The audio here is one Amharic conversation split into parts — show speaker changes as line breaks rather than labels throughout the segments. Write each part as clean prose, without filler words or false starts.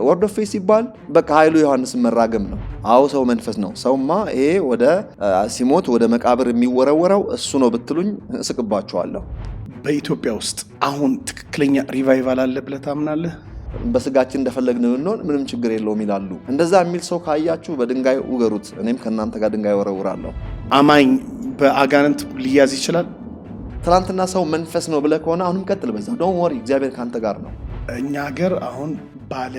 ወርድ ኦፍ ፌዝ ሲባል በቃ ኃይሉ ዮሐንስ መራገም ነው። አዎ ሰው መንፈስ ነው። ሰውማ ይሄ ወደ ሲሞት ወደ መቃብር የሚወረወረው እሱ ነው ብትሉኝ እስቅባችኋለሁ።
በኢትዮጵያ ውስጥ አሁን ትክክለኛ ሪቫይቫል አለ ብለህ ታምናለህ?
በስጋችን እንደፈለግን ብንሆን ምንም ችግር የለውም ይላሉ። እንደዛ የሚል ሰው ካያችሁ በድንጋይ ውገሩት፣ እኔም ከእናንተ ጋር ድንጋይ ወረውራለሁ።
አማኝ በአጋንንት ሊያዝ ይችላል?
ትናንትና ሰው መንፈስ ነው ብለህ ከሆነ አሁንም ቀጥል በዛው። ዶንት ወሪ፣ እግዚአብሔር ካንተ ጋር ነው።
እኛ ሀገር አሁን ባለ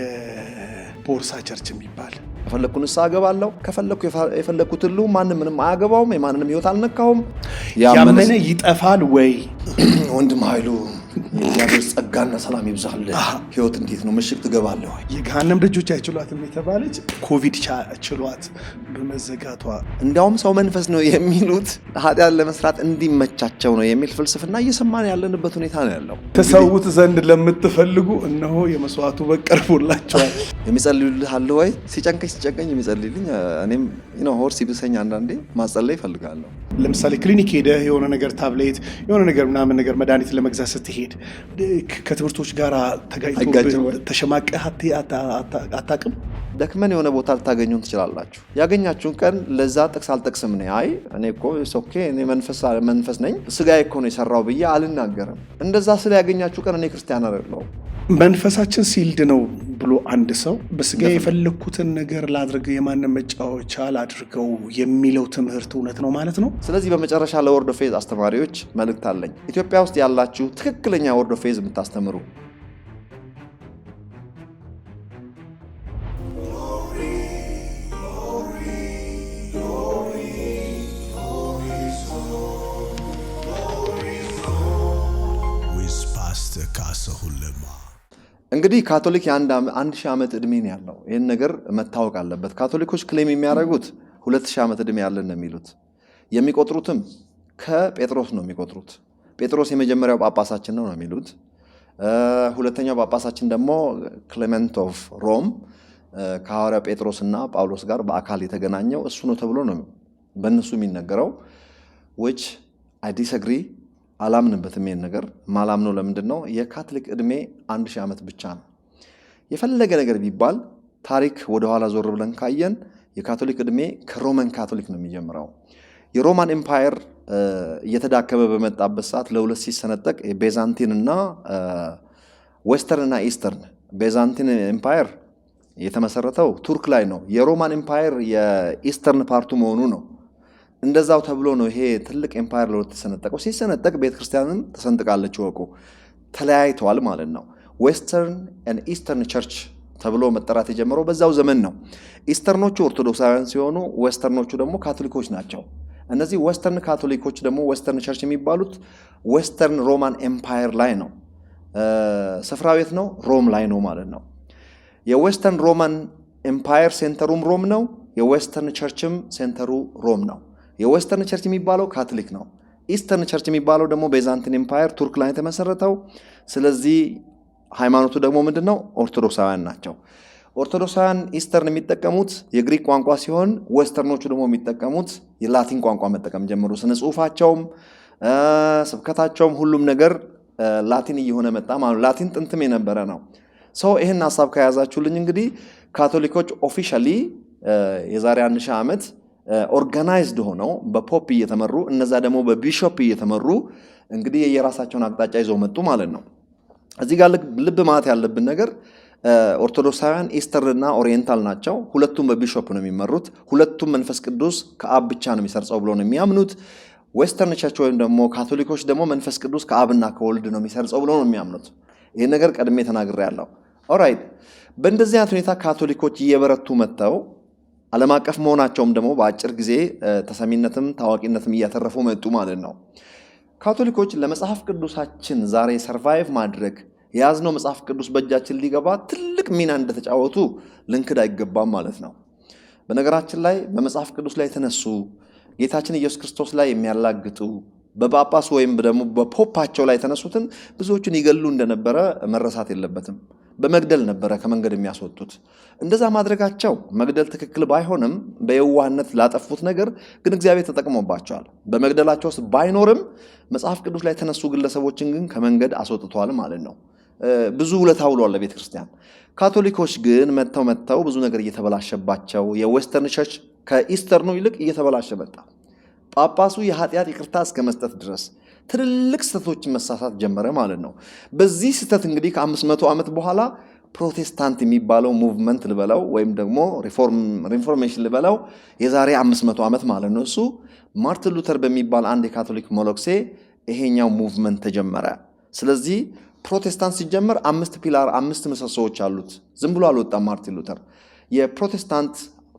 ቦርሳ ቸርች የሚባል
ከፈለኩ ንስሐ እገባለሁ፣ ከፈለኩ የፈለኩት ሁሉ ማንም ምንም አያገባውም፣ የማንንም ህይወት አልነካውም።
ያመነ ይጠፋል ወይ?
ወንድም ኃይሉ የእግዚአብሔር ጸጋና ሰላም ይብዛልህ። ህይወት እንዴት ነው? ምሽግ ትገባለህ ወይ?
የገሃነም ደጆች አይችሏትም የተባለች ኮቪድ ችሏት በመዘጋቷ
እንዲያውም ሰው መንፈስ ነው የሚሉት ኃጢአት ለመስራት እንዲመቻቸው ነው የሚል ፍልስፍና እየሰማን ያለንበት ሁኔታ ነው ያለው።
ተሰውት ዘንድ ለምትፈልጉ እነሆ የመስዋዕቱ በግ ቀርቦላችኋል።
የሚጸልዩልህ አለ ወይ? ሲጨንቀኝ የሚጸልይልኝ እኔም ሆድ ሲብሰኝ አንዳንዴ ማጸለይ እፈልጋለሁ።
ለምሳሌ ክሊኒክ ሄደህ የሆነ ነገር ታብሌት የሆነ ነገር ምናምን ነገር መድኃኒት ለመግዛት ስትሄድ ከትምህርቶች ጋር ተጋጭቶ ተሸማቀህ አታውቅም?
ደክመን የሆነ ቦታ ልታገኙን ትችላላችሁ። ያገኛችሁን ቀን ለዛ ጥቅስ አልጠቅስም ነው። አይ እኔ እኮ ኦኬ እኔ መንፈስ ነኝ ስጋዬ እኮ ነው የሰራው ብዬ አልናገርም። እንደዛ ስለ ያገኛችሁ ቀን እኔ ክርስቲያን አይደለሁም።
መንፈሳችን ሲልድ ነው ብሎ አንድ ሰው በስጋ የፈለኩትን ነገር ላድርግ የማንም መጫወቻ ላድርገው የሚለው ትምህርት እውነት ነው ማለት ነው።
ስለዚህ በመጨረሻ ለወርድ ኦፍ ፌዝ አስተማሪዎች መልእክት አለኝ። ኢትዮጵያ ውስጥ ያላችሁ ትክክለኛ ወርድ ኦፍ ፌዝ የምታስተምሩ እንግዲህ ካቶሊክ የ1000 ዓመት ዕድሜ ነው ያለው። ይህን ነገር መታወቅ አለበት። ካቶሊኮች ክሌም የሚያደርጉት 2000 ዓመት ዕድሜ ያለን ነው የሚሉት። የሚቆጥሩትም ከጴጥሮስ ነው የሚቆጥሩት። ጴጥሮስ የመጀመሪያው ጳጳሳችን ነው የሚሉት። ሁለተኛው ጳጳሳችን ደግሞ ክሌመንት ኦፍ ሮም ከሐዋርያ ጴጥሮስና ጳውሎስ ጋር በአካል የተገናኘው እሱ ነው ተብሎ ነው በእነሱ የሚነገረው። which I disagree አላምንበትም። ይሄን ነገር ማላምነው ለምንድን ነው? የካቶሊክ ዕድሜ 1000 ዓመት ብቻ ነው። የፈለገ ነገር ቢባል ታሪክ ወደ ኋላ ዞር ብለን ካየን የካቶሊክ ዕድሜ ከሮማን ካቶሊክ ነው የሚጀምረው። የሮማን ኤምፓየር እየተዳከመ በመጣበት ሰዓት ለሁለት ሲሰነጠቅ ቤዛንቲን እና ዌስተርን እና ኢስተርን። ቤዛንቲን ኤምፓየር የተመሰረተው ቱርክ ላይ ነው። የሮማን ኤምፓየር የኢስተርን ፓርቱ መሆኑ ነው። እንደዛው ተብሎ ነው ይሄ ትልቅ ኤምፓየር ለሁለት ተሰነጠቀው። ሲሰነጠቅ ቤተክርስቲያንን ተሰንጥቃለች። ወቁ ተለያይተዋል ማለት ነው። ዌስተርን ኤንድ ኢስተርን ቸርች ተብሎ መጠራት የጀመረው በዛው ዘመን ነው። ኢስተርኖቹ ኦርቶዶክሳውያን ሲሆኑ ዌስተርኖቹ ደግሞ ካቶሊኮች ናቸው። እነዚህ ዌስተርን ካቶሊኮች ደግሞ ዌስተርን ቸርች የሚባሉት ዌስተርን ሮማን ኤምፓየር ላይ ነው። ስፍራው የት ነው? ሮም ላይ ነው ማለት ነው። የዌስተርን ሮማን ኤምፓየር ሴንተሩም ሮም ነው። የዌስተርን ቸርችም ሴንተሩ ሮም ነው። የዌስተርን ቸርች የሚባለው ካቶሊክ ነው። ኢስተርን ቸርች የሚባለው ደግሞ ቤዛንቲን ኤምፓየር ቱርክ ላይ የተመሰረተው። ስለዚህ ሃይማኖቱ ደግሞ ምንድነው? ኦርቶዶክሳውያን ናቸው። ኦርቶዶክሳውያን ኢስተርን የሚጠቀሙት የግሪክ ቋንቋ ሲሆን ዌስተርኖቹ ደግሞ የሚጠቀሙት የላቲን ቋንቋ መጠቀም ጀመሩ። ስነ ጽሁፋቸውም ስብከታቸውም ሁሉም ነገር ላቲን እየሆነ መጣ ማለት። ላቲን ጥንትም የነበረ ነው። ሰው ይህን ሐሳብ ከያዛችሁልኝ እንግዲህ ካቶሊኮች ኦፊሻሊ የዛሬ 1000 ዓመት ኦርጋናይዝድ ሆነው በፖፕ እየተመሩ እነዛ ደግሞ በቢሾፕ እየተመሩ እንግዲህ የራሳቸውን አቅጣጫ ይዘው መጡ ማለት ነው። እዚህ ጋር ልብ ማለት ያለብን ነገር ኦርቶዶክሳውያን ኢስተርና ኦሪየንታል ናቸው። ሁለቱም በቢሾፕ ነው የሚመሩት። ሁለቱም መንፈስ ቅዱስ ከአብ ብቻ ነው የሚሰርጸው ብሎ ነው የሚያምኑት። ዌስተርን ቸርች ወይም ደግሞ ካቶሊኮች ደግሞ መንፈስ ቅዱስ ከአብና ከወልድ ነው የሚሰርጸው ብሎ ነው የሚያምኑት። ይሄን ነገር ቀድሜ ተናግሬያለሁ። ኦራይት። በእንደዚህ አይነት ሁኔታ ካቶሊኮች እየበረቱ መጥተው ዓለም አቀፍ መሆናቸውም ደግሞ በአጭር ጊዜ ተሰሚነትም ታዋቂነትም እያተረፉ መጡ ማለት ነው። ካቶሊኮች ለመጽሐፍ ቅዱሳችን ዛሬ ሰርቫይቭ ማድረግ የያዝነው መጽሐፍ ቅዱስ በእጃችን ሊገባ ትልቅ ሚና እንደተጫወቱ ልንክድ አይገባም ማለት ነው። በነገራችን ላይ በመጽሐፍ ቅዱስ ላይ የተነሱ ጌታችን ኢየሱስ ክርስቶስ ላይ የሚያላግጡ በጳጳስ ወይም ደግሞ በፖፓቸው ላይ የተነሱትን ብዙዎቹን ይገሉ እንደነበረ መረሳት የለበትም። በመግደል ነበረ ከመንገድ የሚያስወጡት። እንደዛ ማድረጋቸው መግደል ትክክል ባይሆንም በየዋህነት ላጠፉት ነገር ግን እግዚአብሔር ተጠቅሞባቸዋል። በመግደላቸው ውስጥ ባይኖርም መጽሐፍ ቅዱስ ላይ የተነሱ ግለሰቦችን ግን ከመንገድ አስወጥተዋል ማለት ነው። ብዙ ውለታ ውሏል ለቤተክርስቲያን። ካቶሊኮች ግን መተው ብዙ ነገር እየተበላሸባቸው የዌስተርን ቸርች ከኢስተርኑ ይልቅ እየተበላሸ መጣ። ጳጳሱ የኃጢአት ይቅርታ እስከ መስጠት ድረስ ትልልቅ ስህተቶችን መሳሳት ጀመረ ማለት ነው። በዚህ ስህተት እንግዲህ ከ500 ዓመት በኋላ ፕሮቴስታንት የሚባለው ሙቭመንት ልበለው ወይም ደግሞ ሪፎርሜሽን ልበለው የዛሬ 500 ዓመት ማለት ነው። እሱ ማርቲን ሉተር በሚባል አንድ የካቶሊክ ሞሎክሴ ይሄኛው ሙቭመንት ተጀመረ። ስለዚህ ፕሮቴስታንት ሲጀመር 5 ፒላር 5 ምሰሶዎች አሉት። ዝም ብሎ አልወጣም ማርቲን ሉተር። የፕሮቴስታንት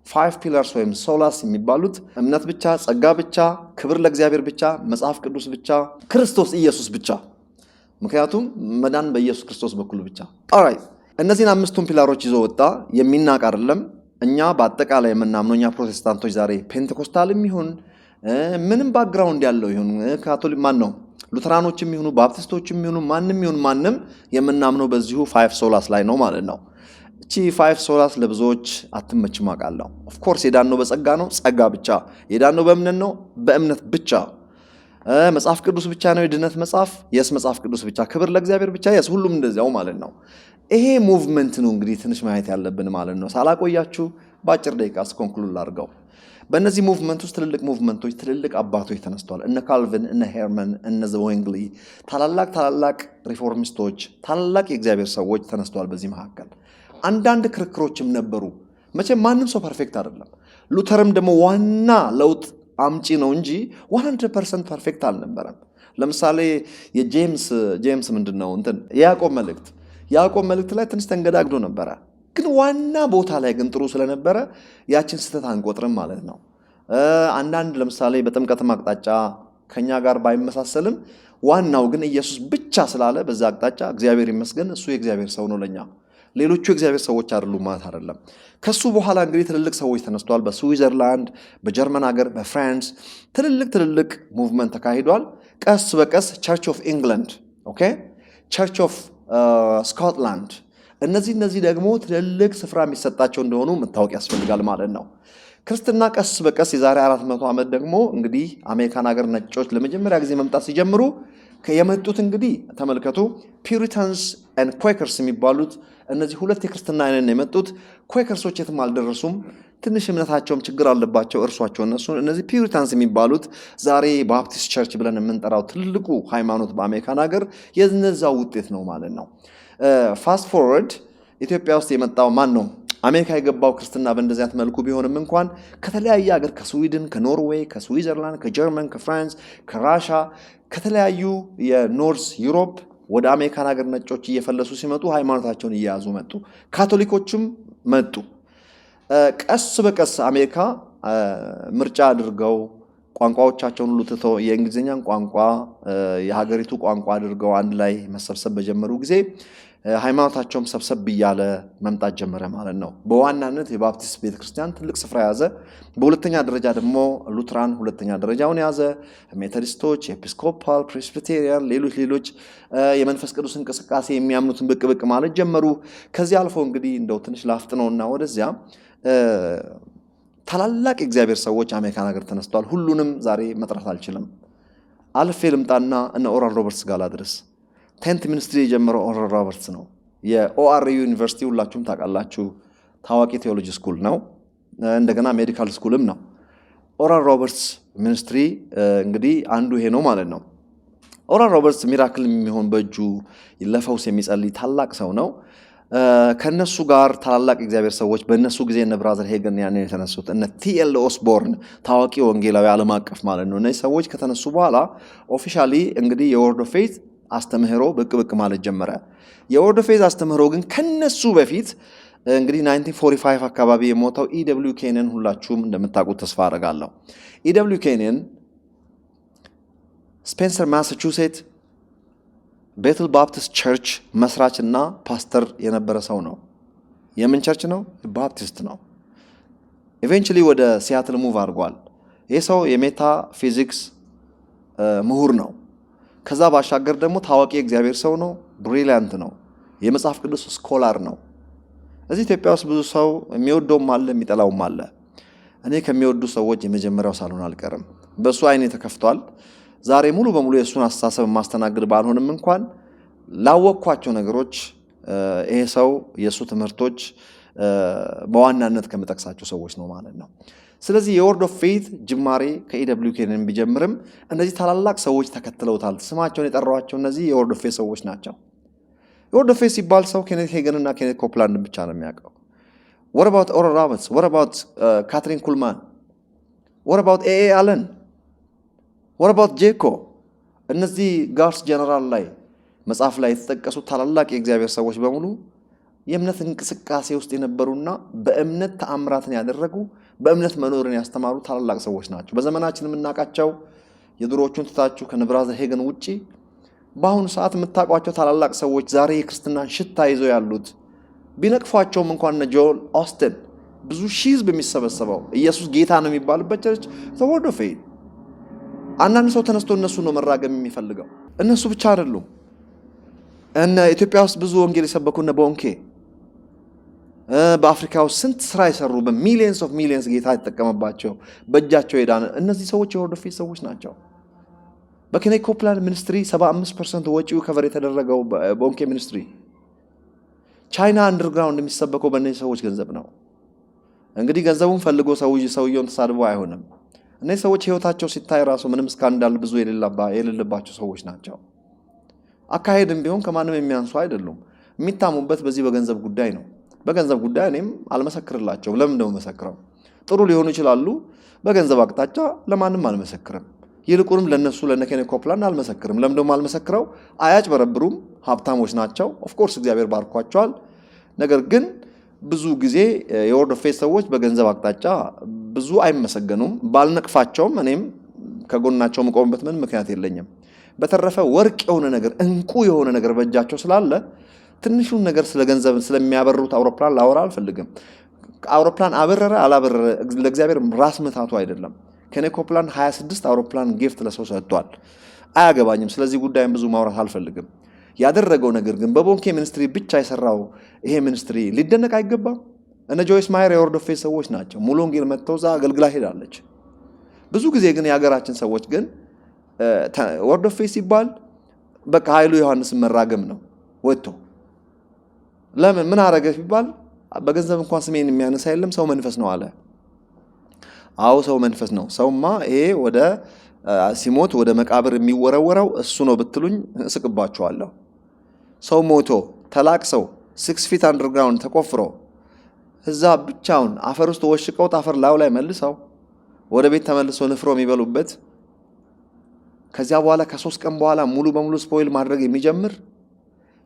5 ፒላርስ ወይም ሶላስ የሚባሉት እምነት ብቻ፣ ጸጋ ብቻ፣ ክብር ለእግዚአብሔር ብቻ፣ መጽሐፍ ቅዱስ ብቻ፣ ክርስቶስ ኢየሱስ ብቻ። ምክንያቱም መዳን በኢየሱስ ክርስቶስ በኩል ብቻ። ኦራይት እነዚህን 5ቱን ፒላሮች ይዞ ወጣ። የሚናቅ አይደለም። እኛ በአጠቃላይ የምናምነው እኛ ፕሮቴስታንቶች ዛሬ ፔንቴኮስታልም ይሁን ምንም ባክግራውንድ ያለው ይሁን ካቶሊክ ማን ነው ሉተራኖችም ይሁኑ ባፕቲስቶችም ይሁኑ ማንም የምናምነው በዚሁ 5 ሶላስ ላይ ነው ማለት ነው። እቺ 5 ሶላስ ለብዙዎች አትመችም አውቃለሁ። ኦፍ ኮርስ የዳነው በጸጋ ነው፣ ጸጋ ብቻ። የዳነው በእምነት ነው፣ በእምነት ብቻ። መጽሐፍ ቅዱስ ብቻ ነው የድነት መጽሐፍ፣ የስ መጽሐፍ ቅዱስ ብቻ። ክብር ለእግዚአብሔር ብቻ፣ የስ ሁሉም እንደዚያው ማለት ነው። ይሄ ሙቭመንት ነው እንግዲህ ትንሽ ማየት ያለብን ማለት ነው። ሳላቆያችሁ በአጭር ደቂቃ ኮንክሉድ ላድርገው። በእነዚህ ሙቭመንት ውስጥ ትልልቅ ሙቭመንቶች፣ ትልልቅ አባቶች ተነስተዋል። እነ ካልቪን፣ እነ ሄርመን፣ እነ ዘዌንግሊ ታላላቅ ሪፎርሚስቶች፣ ታላላቅ የእግዚአብሔር ሰዎች ተነስተዋል። በዚህ መካከል አንዳንድ ክርክሮችም ነበሩ። መቼም ማንም ሰው ፐርፌክት አይደለም። ሉተርም ደግሞ ዋና ለውጥ አምጪ ነው እንጂ 100% ፐርፌክት አልነበረም። ለምሳሌ የጄምስ ምንድነው የያዕቆብ መልእክት ላይ ትንሽ ተንገዳግዶ ነበረ። ግን ዋና ቦታ ላይ ግን ጥሩ ስለነበረ ያችን ስህተት አንቆጥርም ማለት ነው። አንዳንድ ለምሳሌ በጥምቀትም አቅጣጫ ከኛ ጋር ባይመሳሰልም ዋናው ግን ኢየሱስ ብቻ ስላለ በዛ አቅጣጫ እግዚአብሔር ይመስገን እሱ የእግዚአብሔር ሰው ነው ለኛ። ሌሎቹ የእግዚአብሔር ሰዎች አይደሉም ማለት አይደለም። ከሱ በኋላ እንግዲህ ትልልቅ ሰዎች ተነስተዋል። በስዊዘርላንድ፣ በጀርመን ሀገር፣ በፍራንስ ትልልቅ ሙቭመንት ተካሂዷል። ቀስ በቀስ ቸርች ኦፍ ኢንግላንድ፣ ኦኬ፣ ቸርች ኦፍ ስኮትላንድ እነዚህ ደግሞ ትልልቅ ስፍራ የሚሰጣቸው እንደሆኑ መታወቅ ያስፈልጋል ማለት ነው። ክርስትና ቀስ በቀስ የዛሬ 400 ዓመት ደግሞ እንግዲህ አሜሪካን ሀገር ነጮች ለመጀመሪያ ጊዜ መምጣት ሲጀምሩ የመጡት እንግዲህ ተመልከቱ፣ ፒሪታንስ ኤንድ ኩዌከርስ የሚባሉት እነዚህ ሁለት የክርስትና አይነት የመጡት። ኩዌከርሶች የትም አልደረሱም። ትንሽ እምነታቸውም ችግር አለባቸው እርሷቸው እነሱ። እነዚህ ፒሪታንስ የሚባሉት ዛሬ ባፕቲስት ቸርች ብለን የምንጠራው ትልቁ ሃይማኖት በአሜሪካን ሀገር የነዛው ውጤት ነው ማለት ነው። ፋስት ፎርወርድ ኢትዮጵያ ውስጥ የመጣው ማን ነው? አሜሪካ የገባው ክርስትና በእንደዚህ አይነት መልኩ ቢሆንም እንኳን ከተለያየ ሀገር ከስዊድን፣ ከኖርዌይ፣ ከስዊዘርላንድ፣ ከጀርመን፣ ከፍራንስ፣ ከራሻ ከተለያዩ የኖርዝ ዩሮፕ ወደ አሜሪካን ሀገር ነጮች እየፈለሱ ሲመጡ ሃይማኖታቸውን እየያዙ መጡ። ካቶሊኮችም መጡ። ቀስ በቀስ አሜሪካ ምርጫ አድርገው ቋንቋዎቻቸውን ሁሉ ትተው የእንግሊዝኛን ቋንቋ የሀገሪቱ ቋንቋ አድርገው አንድ ላይ መሰብሰብ በጀመሩ ጊዜ ሃይማኖታቸውም ሰብሰብ እያለ መምጣት ጀመረ ማለት ነው። በዋናነት የባፕቲስት ቤተክርስቲያን ትልቅ ስፍራ ያዘ። በሁለተኛ ደረጃ ደግሞ ሉትራን ሁለተኛ ደረጃውን ያዘ። ሜቶዲስቶች፣ ኤፒስኮፓል፣ ፕሬስቢቴሪያን፣ ሌሎች የመንፈስ ቅዱስ እንቅስቃሴ የሚያምኑትን ብቅ ማለት ጀመሩ። ከዚህ አልፎ እንግዲህ እንደው ትንሽ ላፍጥነውና ወደዚያ ታላላቅ የእግዚአብሔር ሰዎች አሜሪካን ሀገር ተነስተዋል። ሁሉንም ዛሬ መጥራት አልችልም። አልፌ ልምጣና እነ ኦራል ሮበርትስ ጋር ላድርስ። ቴንት ሚኒስትሪ የጀመረው ኦራል ሮበርትስ ነው። የኦአርዩ ዩኒቨርሲቲ ሁላችሁም ታውቃላችሁ፣ ታዋቂ ቴዎሎጂ ስኩል ነው። እንደገና ሜዲካል ስኩልም ነው። ኦራል ሮበርትስ ሚኒስትሪ እንግዲህ አንዱ ይሄ ነው ማለት ነው። ኦራል ሮበርትስ ሚራክል የሚሆን በእጁ ለፈውስ የሚጸልይ ታላቅ ሰው ነው። ከነሱ ጋር ታላላቅ እግዚአብሔር ሰዎች በእነሱ ጊዜ እነ ብራዘር ሄገን ያንን የተነሱት እነ ቲኤል ኦስቦርን ታዋቂ ወንጌላዊ ዓለም አቀፍ ማለት ነው። እነዚህ ሰዎች ከተነሱ በኋላ ኦፊሻሊ እንግዲህ የወርድ ኦፍ ፌዝ አስተምህሮ ብቅ ማለት ጀመረ። የወርድ ኦፍ ፌዝ አስተምህሮ ግን ከነሱ በፊት እንግዲህ 1945 አካባቢ የሞተው ኢደብሊው ኬንን ሁላችሁም እንደምታውቁት ተስፋ አደርጋለሁ። ኢደብሊው ኬንን ስፔንሰር ማሳቹሴት ቤተል ባፕቲስት ቸርች መስራችና ፓስተር የነበረ ሰው ነው። የምን ቸርች ነው? ባፕቲስት ነው። ኢቬንቹሊ ወደ ሲያትል ሙቭ አድርጓል። ይህ ሰው የሜታ ፊዚክስ ምሁር ነው። ከዛ ባሻገር ደግሞ ታዋቂ የእግዚአብሔር ሰው ነው። ብሪሊያንት ነው። የመጽሐፍ ቅዱስ ስኮላር ነው። እዚህ ኢትዮጵያ ውስጥ ብዙ ሰው የሚወደውም አለ የሚጠላውም አለ። እኔ ከሚወዱ ሰዎች የመጀመሪያው ሳልሆን አልቀርም። በእሱ አይኔ ተከፍቷል። ዛሬ ሙሉ በሙሉ የእሱን አስተሳሰብ ማስተናገድ ባልሆንም እንኳን ላወቅኳቸው ነገሮች ይሄ ሰው የእሱ ትምህርቶች በዋናነት ከምጠቅሳቸው ሰዎች ነው ማለት ነው። ስለዚህ የወርድ ኦፍ ፌት ጅማሬ ከኤደብሊው ኬንን ቢጀምርም እነዚህ ታላላቅ ሰዎች ተከትለውታል። ስማቸውን የጠራኋቸው እነዚህ የወርድ ኦፍ ፌት ሰዎች ናቸው። የወርድ ኦፍ ፌት ሲባል ሰው ኬኔት ሄገን እና ኬኔት ኮፕላንድ ብቻ ነው የሚያውቀው። what about ኦራል ሮበርትስ? what about ካትሪን ኩልማን? what about ኤኤ አለን? what about ጄኮ? እነዚህ ጋርስ ጀነራል ላይ መጽሐፍ ላይ የተጠቀሱ ታላላቅ የእግዚአብሔር ሰዎች በሙሉ የእምነት እንቅስቃሴ ውስጥ የነበሩና በእምነት ተአምራትን ያደረጉ በእምነት መኖርን ያስተማሩ ታላላቅ ሰዎች ናቸው። በዘመናችን የምናውቃቸው የድሮዎቹን ትታችሁ ከነብራዘር ሄገን ውጪ በአሁኑ ሰዓት የምታውቋቸው ታላላቅ ሰዎች ዛሬ የክርስትናን ሽታ ይዘው ያሉት ቢነቅፏቸውም እንኳን ጆል ኦስትን ብዙ ሺህ ሕዝብ የሚሰበሰበው ኢየሱስ ጌታ ነው የሚባልበት ቸርች ወርድ ኦፍ ፌት። አንዳንድ ሰው ተነስቶ እነሱ ነው መራገም የሚፈልገው። እነሱ ብቻ አይደሉም። እነ ኢትዮጵያ ውስጥ ብዙ ወንጌል የሰበኩ እነ ቦንኬ፣ በአፍሪካ ውስጥ ስንት ስራ የሰሩ በሚሊየንስ ኦፍ ሚሊየንስ ጌታ የተጠቀመባቸው በእጃቸው የዳነ እነዚህ ሰዎች የወርድ ኦፍ ፌት ሰዎች ናቸው። በኬኔት ኮፕላንድ ሚኒስትሪ 75% ወጪው ከቨር የተደረገው ቦንኬ ሚኒስትሪ። ቻይና አንደርግራውንድ የሚሰበከው በእነዚህ ሰዎች ገንዘብ ነው። እንግዲህ ገንዘቡን ፈልጎ ሰውየውን ተሳድቦ አይሆንም። እነዚህ ሰዎች ህይወታቸው ሲታይ ራሱ ምንም ስካንዳል ብዙ የሌለባቸው ሰዎች ናቸው። አካሄድም ቢሆን ከማንም የሚያንሱ አይደሉም። የሚታሙበት በዚህ በገንዘብ ጉዳይ ነው። በገንዘብ ጉዳይ እኔም አልመሰክርላቸውም። ለምን ነው መሰክረው? ጥሩ ሊሆኑ ይችላሉ። በገንዘብ አቅጣጫ ለማንም አልመሰክርም። ይልቁንም ለነሱ ለኬኔት ኮፕላንድ አልመሰክርም። ለምን ነው አልመሰክረው? አያጭበረብሩም፣ ሀብታሞች ናቸው። ኦፍ ኮርስ እግዚአብሔር ባርኳቸዋል። ነገር ግን ብዙ ጊዜ የወርድ ኦፍ ፌት ሰዎች በገንዘብ አቅጣጫ ብዙ አይመሰገኑም። ባልነቅፋቸውም እኔም ከጎናቸው መቆምበት ምን ምክንያት የለኝም። በተረፈ ወርቅ የሆነ ነገር እንቁ የሆነ ነገር በእጃቸው ስላለ ትንሹን ነገር ስለ ገንዘብ ስለሚያበሩት አውሮፕላን ላወራ አልፈልግም። አውሮፕላን አበረረ አላበረረ ለእግዚአብሔር ራስ ምታቱ አይደለም። ኬኔት ኮፕላንድ 26 አውሮፕላን ጊፍት ለሰው ሰጥቷል። አያገባኝም። ስለዚህ ጉዳይም ብዙ ማውራት አልፈልግም። ያደረገው ነገር ግን በቦንኬ ሚኒስትሪ ብቻ የሰራው ይሄ ሚኒስትሪ ሊደነቅ አይገባም። እነ ጆይስ ማየር የወርድ ኦፍ ፌት ሰዎች ናቸው። ሙሉ ወንጌል መጥተው እዛ አገልግላ ሄዳለች። ብዙ ጊዜ ግን የሀገራችን ሰዎች ግን ወርድ ኦፍ ፌት ሲባል በቃ ኃይሉ ዮሐንስን መራገም ነው ወጥቶ። ለምን ምን አረገ ሲባል በገንዘብ እንኳን ስሜን የሚያነሳ የለም ሰው መንፈስ ነው አለ። አዎ ሰው መንፈስ ነው። ሰውማ ይሄ ወደ ሲሞት ወደ መቃብር የሚወረወረው እሱ ነው ብትሉኝ እስቅባችኋለሁ። ሰው ሞቶ ተላቅሰው 6 ፊት አንደርግራውንድ ተቆፍሮ እዛ ብቻውን አፈር ውስጥ ወሽቀው አፈር ላዩ ላይ መልሰው ወደ ቤት ተመልሶ ንፍሮ የሚበሉበት ከዚያ በኋላ ከ3 ቀን በኋላ ሙሉ በሙሉ ስፖይል ማድረግ የሚጀምር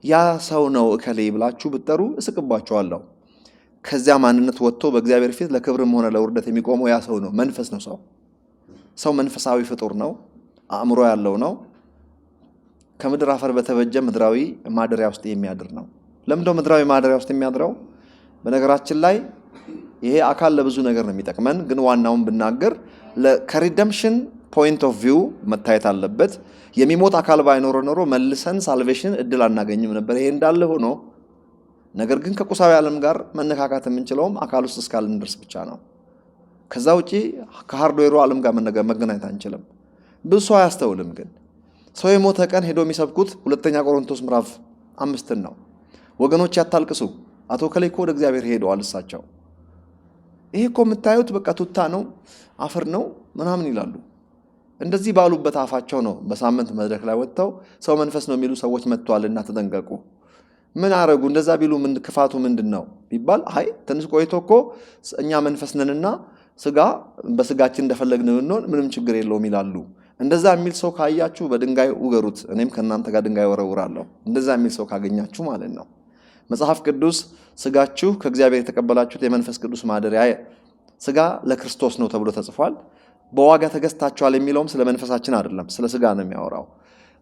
ያ ሰው ነው እከሌ ብላችሁ ብትጠሩ እስቅባችኋለሁ። ከዚያ ማንነት ወጥቶ በእግዚአብሔር ፊት ለክብርም ሆነ ለውርደት የሚቆመው ያ ሰው ነው። መንፈስ ነው። ሰው መንፈሳዊ ፍጡር ነው። አእምሮ ያለው ነው። ከምድር አፈር በተበጀ ምድራዊ ማደሪያ ውስጥ የሚያድር ነው። ለምንድነው ምድራዊ ማደሪያ ውስጥ የሚያድረው? በነገራችን ላይ ይሄ አካል ለብዙ ነገር ነው የሚጠቅመን፣ ግን ዋናውን ብናገር ከሪደምፕሽን ፖይንት ኦፍ ቪው መታየት አለበት። የሚሞት አካል ባይኖር ኖሮ መልሰን ሳልቬሽን እድል አናገኝም ነበር። ይሄ እንዳለ ሆኖ ነገር ግን ከቁሳዊ ዓለም ጋር መነካካት የምንችለውም አካል ውስጥ እስካልን ድረስ ብቻ ነው። ከዛ ውጪ ከሃርድዌሩ ዓለም ጋር መገናኘት አንችልም። ብዙ ሰው አያስተውልም። ግን ሰው የሞተ ቀን ሄዶ የሚሰብኩት 2 ቆሮንቶስ ምዕራፍ 5 ነው። ወገኖች ያታልቅሱ፣ አቶ ከሌኮ ወደ እግዚአብሔር ሄደዋል እሳቸው። ይሄ እኮ የምታዩት በቃ ቱታ ነው አፈር ነው ምናምን ይላሉ። እንደዚህ ባሉበት አፋቸው ነው በሳምንት መድረክ ላይ ወጥተው ሰው መንፈስ ነው የሚሉ ሰዎች መጥተዋልና ተጠንቀቁ። ምን አረጉ? እንደዛ ቢሉ ምን ክፋቱ ምንድነው ቢባል አይ ትንሽ ቆይቶ እኮ እኛ መንፈስ ነንና ስጋ በስጋችን እንደፈለግን ብንሆን ምንም ችግር የለውም ይላሉ። እንደዛ የሚል ሰው ካያችሁ በድንጋይ ውገሩት። እኔም ከእናንተ ጋር ድንጋይ ወረውራለሁ። እንደዛ የሚል ሰው ካገኛችሁ ማለት ነው። መጽሐፍ ቅዱስ ስጋችሁ ከእግዚአብሔር የተቀበላችሁት የመንፈስ ቅዱስ ማደሪያ ስጋ ለክርስቶስ ነው ተብሎ ተጽፏል። በዋጋ ተገዝታችኋል የሚለውም ስለ መንፈሳችን አይደለም፣ ስለ ስጋ ነው የሚያወራው።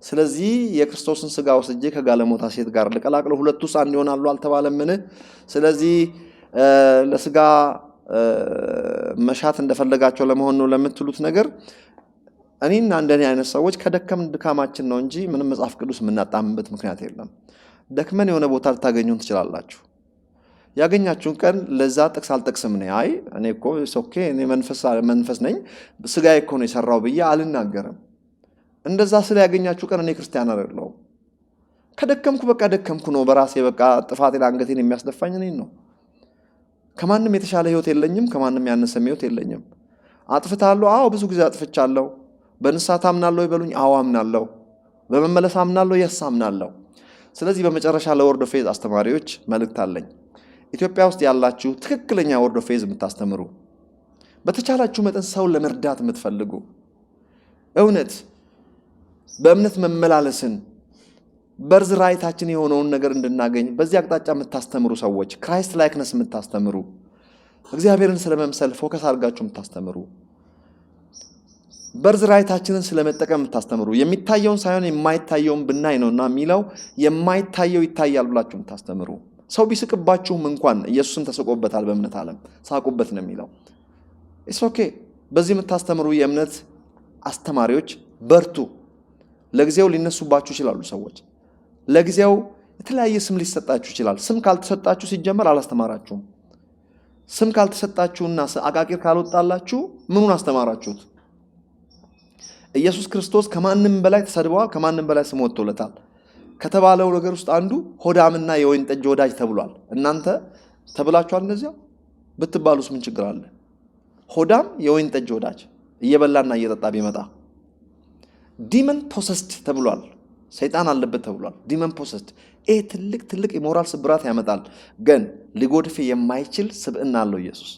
ስለዚህ የክርስቶስን ስጋ ወስጄ ከጋለሞታ ሴት ጋር ልቀላቅለው ሁለቱስ አንድ ይሆናሉ አልተባለምን? ስለዚህ ለስጋ መሻት እንደፈለጋቸው ለመሆን ነው ለምትሉት ነገር እኔና እንደኔ አይነት ሰዎች ከደከምን ድካማችን ነው እንጂ ምንም መጽሐፍ ቅዱስ የምናጣምበት ምክንያት የለም። ደክመን የሆነ ቦታ ልታገኙን ትችላላችሁ። ያገኛችሁን ቀን ለዛ ጥቅስ አልጠቅስም ነኝ። አይ እኔ እኮ ኦኬ እኔ መንፈስ ነኝ ስጋዬ እኮ ነው የሰራው ብዬ አልናገርም። እንደዛ ስለ ያገኛችሁ ቀን እኔ ክርስቲያን አይደለሁም። ከደከምኩ በቃ ደከምኩ ነው። በራሴ በቃ ጥፋቴን አንገቴን የሚያስደፋኝ እኔን ነው። ከማንም የተሻለ ህይወት የለኝም። ከማንም ያነሰ ህይወት የለኝም። አጥፍታለሁ። አዎ ብዙ ጊዜ አጥፍቻለሁ። በንስሐ ታምናለሁ ይበሉኝ። አዎ አምናለሁ። በመመለስ አምናለሁ። የስ አምናለሁ። ስለዚህ በመጨረሻ ለወርድ ኦፍ ፌዝ አስተማሪዎች መልእክት አለኝ። ኢትዮጵያ ውስጥ ያላችሁ ትክክለኛ ወርድ ኦፍ ፌዝ የምታስተምሩ፣ በተቻላችሁ መጠን ሰውን ለመርዳት የምትፈልጉ፣ እውነት በእምነት መመላለስን በርዝ ራይታችን የሆነውን ነገር እንድናገኝ በዚህ አቅጣጫ የምታስተምሩ ሰዎች፣ ክራይስት ላይክነስ የምታስተምሩ፣ እግዚአብሔርን ስለመምሰል ፎከስ አድርጋችሁ የምታስተምሩ፣ በርዝ ራይታችንን ስለመጠቀም የምታስተምሩ፣ የሚታየውን ሳይሆን የማይታየውን ብናይ ነውና የሚለው የማይታየው ይታያል ብላችሁ የምታስተምሩ፣ ሰው ቢስቅባችሁም እንኳን ኢየሱስን ተስቆበታል በእምነት ዓለም ሳቁበት ነው የሚለው። ኢትስ ኦኬ። በዚህ የምታስተምሩ የእምነት አስተማሪዎች በርቱ። ለጊዜው ሊነሱባችሁ ይችላሉ ሰዎች። ለጊዜው የተለያየ ስም ሊሰጣችሁ ይችላል። ስም ካልተሰጣችሁ ሲጀመር አላስተማራችሁም። ስም ካልተሰጣችሁና አቃቂር ካልወጣላችሁ ምኑን አስተማራችሁት? ኢየሱስ ክርስቶስ ከማንም በላይ ተሰድበዋል፣ ከማንም በላይ ስም ወጥቶለታል ከተባለው ነገር ውስጥ አንዱ ሆዳምና የወይን ጠጅ ወዳጅ ተብሏል። እናንተ ተብላችኋል። እንደዚያ ብትባሉስ ምን ችግር አለ? ሆዳም የወይን ጠጅ ወዳጅ እየበላና እየጠጣ ቢመጣ ዲመን ፖሰስድ ተብሏል። ሰይጣን አለበት ተብሏል። ዲመን ፖሰስድ ይህ ትልቅ የሞራል ስብራት ያመጣል። ግን ሊጎድፍ የማይችል ስብዕና አለው ኢየሱስ።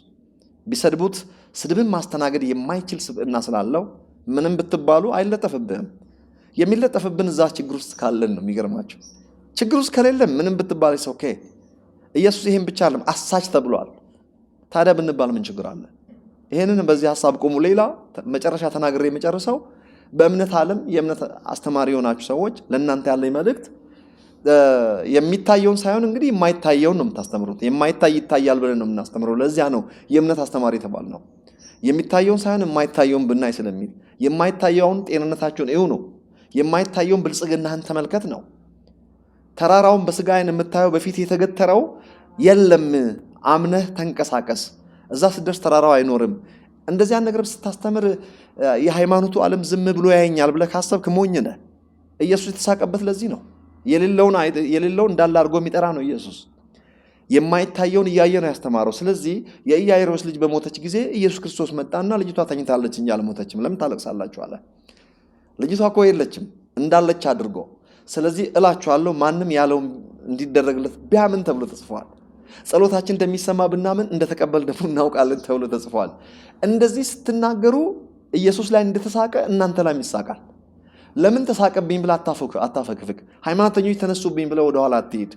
ቢሰድቡት ስድብን ማስተናገድ የማይችል ስብዕና ስላለው ምንም ብትባሉ አይለጠፍብህም። የሚለጠፍብን እዛ ችግር ውስጥ ካለን ነው። የሚገርማቸው ችግር ውስጥ ከሌለ ምንም ብትባል ኦኬ። ኢየሱስ ይህን ብቻ አለም አሳች ተብሏል። ታዲያ ብንባል ምን ችግር አለ? ይህንን በዚህ ሀሳብ ቆሙ። ሌላ መጨረሻ ተናግሬ የመጨረሰው በእምነት ዓለም የእምነት አስተማሪ የሆናችሁ ሰዎች ለእናንተ ያለኝ መልእክት የሚታየውን ሳይሆን እንግዲህ የማይታየውን ነው የምታስተምሩት። የማይታይ ይታያል ብለን ነው የምናስተምረው። ለዚያ ነው የእምነት አስተማሪ የተባል ነው። የሚታየውን ሳይሆን የማይታየውን ብናይ ስለሚል የማይታየውን ጤንነታቸውን እዩ ነው። የማይታየውን ብልጽግናህን ተመልከት ነው። ተራራውን በስጋ ዓይን የምታየው በፊት የተገተረው የለም። አምነህ ተንቀሳቀስ። እዛ ስደርስ ተራራው አይኖርም። እንደዚያን ነገር ስታስተምር የሃይማኖቱ ዓለም ዝም ብሎ ያየኛል ብለህ ካሰብክ ሞኝ ነህ። ኢየሱስ የተሳቀበት ለዚህ ነው። የሌለውን እንዳለ አድርጎ የሚጠራ ነው ኢየሱስ። የማይታየውን እያየ ነው ያስተማረው። ስለዚህ የኢያኢሮስ ልጅ በሞተች ጊዜ ኢየሱስ ክርስቶስ መጣና ልጅቷ ተኝታለች እንጂ አልሞተችም፣ ለምን ታለቅሳላችሁ አለ። ልጅቷ እኮ የለችም እንዳለች አድርጎ። ስለዚህ እላችኋለሁ ማንም ያለው እንዲደረግለት ቢያምን ተብሎ ተጽፏል። ጸሎታችን እንደሚሰማ ብናምን እንደተቀበል ደግሞ እናውቃለን ተብሎ ተጽፏል። እንደዚህ ስትናገሩ ኢየሱስ ላይ እንደተሳቀ እናንተ ላይ ይሳቃል። ለምን ተሳቀብኝ ብለህ አታፈክፍክ። ሃይማኖተኞች ተነሱብኝ ብለህ ወደኋላ አትሄድ።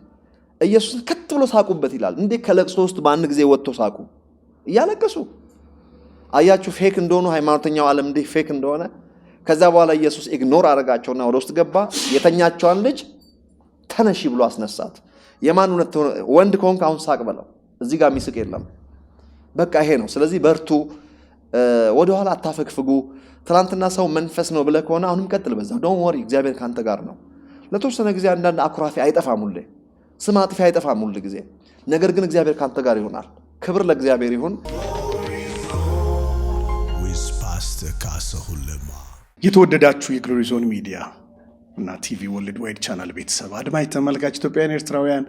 ኢየሱስን ከት ብሎ ሳቁበት ይላል። እንዴ ከለቅሶ ውስጥ በአንድ ጊዜ ወጥቶ ሳቁ እያለቀሱ። አያችሁ ፌክ እንደሆኑ ሃይማኖተኛው ዓለም እንዴ ፌክ እንደሆነ። ከዛ በኋላ ኢየሱስ ኢግኖር አደረጋቸውና ወደ ውስጥ ገባ። የተኛቸዋን ልጅ ተነሺ ብሎ አስነሳት። የማን እውነት? ወንድ ከሆንክ አሁን ሳቅ በለው። እዚህ ጋር የሚስቅ የለም። በቃ ይሄ ነው። ስለዚህ በርቱ፣ ወደኋላ አታፈግፍጉ። ትናንትና ሰው መንፈስ ነው ብለህ ከሆነ አሁንም ቀጥል በዛ። ዶንት ወሪ፣ እግዚአብሔር ካንተ ጋር ነው። ለተወሰነ ጊዜ አንዳንድ አኩራፊ አይጠፋም፣ ሁሌ ስም አጥፊ አይጠፋም ሁል ጊዜ። ነገር ግን እግዚአብሔር ካንተ ጋር ይሆናል። ክብር ለእግዚአብሔር ይሁን።
የተወደዳችሁ የግሎሪ ዞን ሚዲያ እና ቲቪ ወርልድ ዋይድ ቻናል ቤተሰብ አድማጭ ተመልካች ኢትዮጵያውያን፣ ኤርትራውያን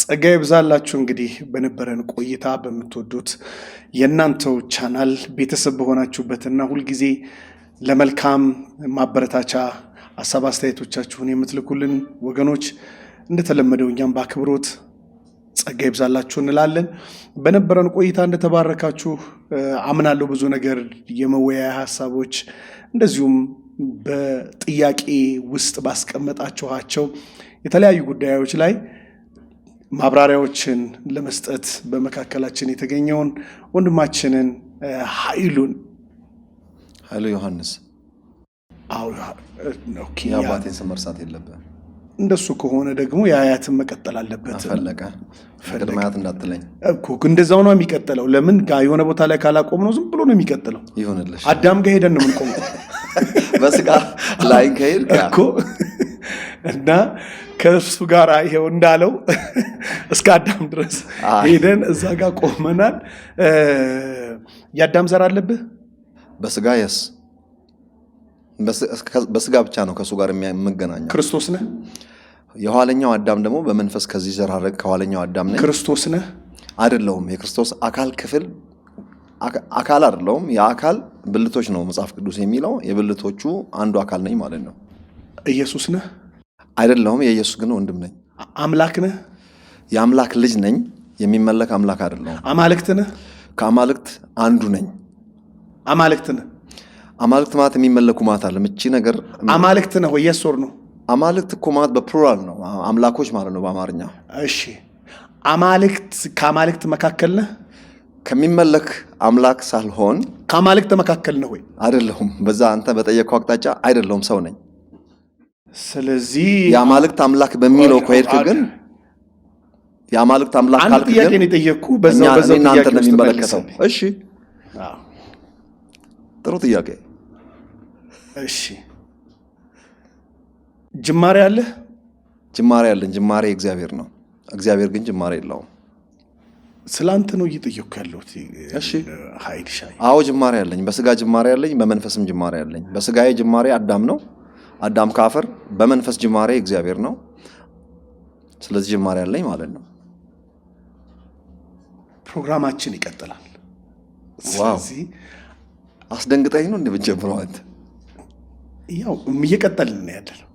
ጸጋ ይብዛላችሁ። እንግዲህ በነበረን ቆይታ በምትወዱት የእናንተው ቻናል ቤተሰብ በሆናችሁበትና ሁልጊዜ ለመልካም ማበረታቻ ሀሳብ አስተያየቶቻችሁን የምትልኩልን ወገኖች እንደተለመደው እኛም በአክብሮት ጸጋ ይብዛላችሁ እንላለን። በነበረን ቆይታ እንደተባረካችሁ አምናለሁ። ብዙ ነገር የመወያያ ሀሳቦች እንደዚሁም በጥያቄ ውስጥ ባስቀመጣችኋቸው የተለያዩ ጉዳዮች ላይ ማብራሪያዎችን ለመስጠት በመካከላችን የተገኘውን ወንድማችንን ኃይሉ
ዮሐንስ
የአባቴን
ስም መርሳት የለብህም።
እንደሱ ከሆነ ደግሞ የአያትን መቀጠል አለበት።
ፈለቀ ቅድመ አያት እንዳትለኝ
እኮ እንደዛው ነው የሚቀጥለው። ለምን የሆነ ቦታ ላይ ካላቆም ነው ዝም ብሎ ነው የሚቀጥለው።
ይሁንልሽ።
አዳም ጋር ሄደን ነው የምንቆመው
በስጋ ላይ ከሄድ
እኮ እና ከእሱ ጋር ይሄው እንዳለው እስከ አዳም ድረስ ሄደን እዛ ጋር ቆመናል። የአዳም ዘር አለብህ
በስጋ የስ በስጋ ብቻ ነው ከሱ ጋር የምገናኘው።
ክርስቶስ ነህ
የኋለኛው አዳም ደግሞ በመንፈስ ከዚህ ዘር ሐረግ ከኋለኛው አዳም ነኝ።
ክርስቶስ ነህ
አይደለሁም። የክርስቶስ አካል ክፍል አካል አይደለሁም። የአካል ብልቶች ነው መጽሐፍ ቅዱስ የሚለው። የብልቶቹ አንዱ አካል ነኝ ማለት ነው።
ኢየሱስ ነህ
አይደለሁም። የኢየሱስ ግን ወንድም ነኝ።
አምላክ ነህ
የአምላክ ልጅ ነኝ። የሚመለክ አምላክ አይደለሁም።
አማልክት ነህ
ከአማልክት አንዱ ነኝ።
አማልክት ነህ
አማልክት ማለት የሚመለኩ ማለት አለ። እቺ ነገር
አማልክት ነህ ወይ የሶር ነው?
አማልክት እኮ ማለት በፕሉራል ነው። አምላኮች ማለት ነው በአማርኛ።
እሺ አማልክት ከአማልክት መካከል ነህ?
ከሚመለክ አምላክ ሳልሆን
ከአማልክት መካከል ነህ ወይ?
አይደለሁም። በዛ አንተ በጠየቀው አቅጣጫ አይደለሁም፣ ሰው ነኝ።
ስለዚህ
የአማልክት አምላክ በሚለው ከሄድክ ግን የአማልክት አምላክ ካልክ ግን
አንተ ጥያቄ ነው የጠየቅኩ በዛው
ጥያቄ ነው የሚመለከተው። እሺ ጥሩ ጥያቄ።
እሺ ጅማሬ አለ?
ጅማሬ አለን። ጅማሬ እግዚአብሔር ነው። እግዚአብሔር ግን ጅማሬ የለውም።
ስላንተ ነው እየጠየቅኩ ያለሁት።
እሺ
ኃይል ሻይ
አዎ ጅማሬ አለኝ። በስጋ ጅማሬ አለኝ፣ በመንፈስም ጅማሬ አለኝ። በስጋዬ ጅማሬ አዳም ነው፣ አዳም ካፈር። በመንፈስ ጅማሬ እግዚአብሔር ነው። ስለዚህ ጅማሬ አለኝ ማለት ነው።
ፕሮግራማችን ይቀጥላል።
ስለዚህ አስደንግጠኝ ነው እንደምጀምረው አንተ
ያው እየቀጠልን ነው ያለው።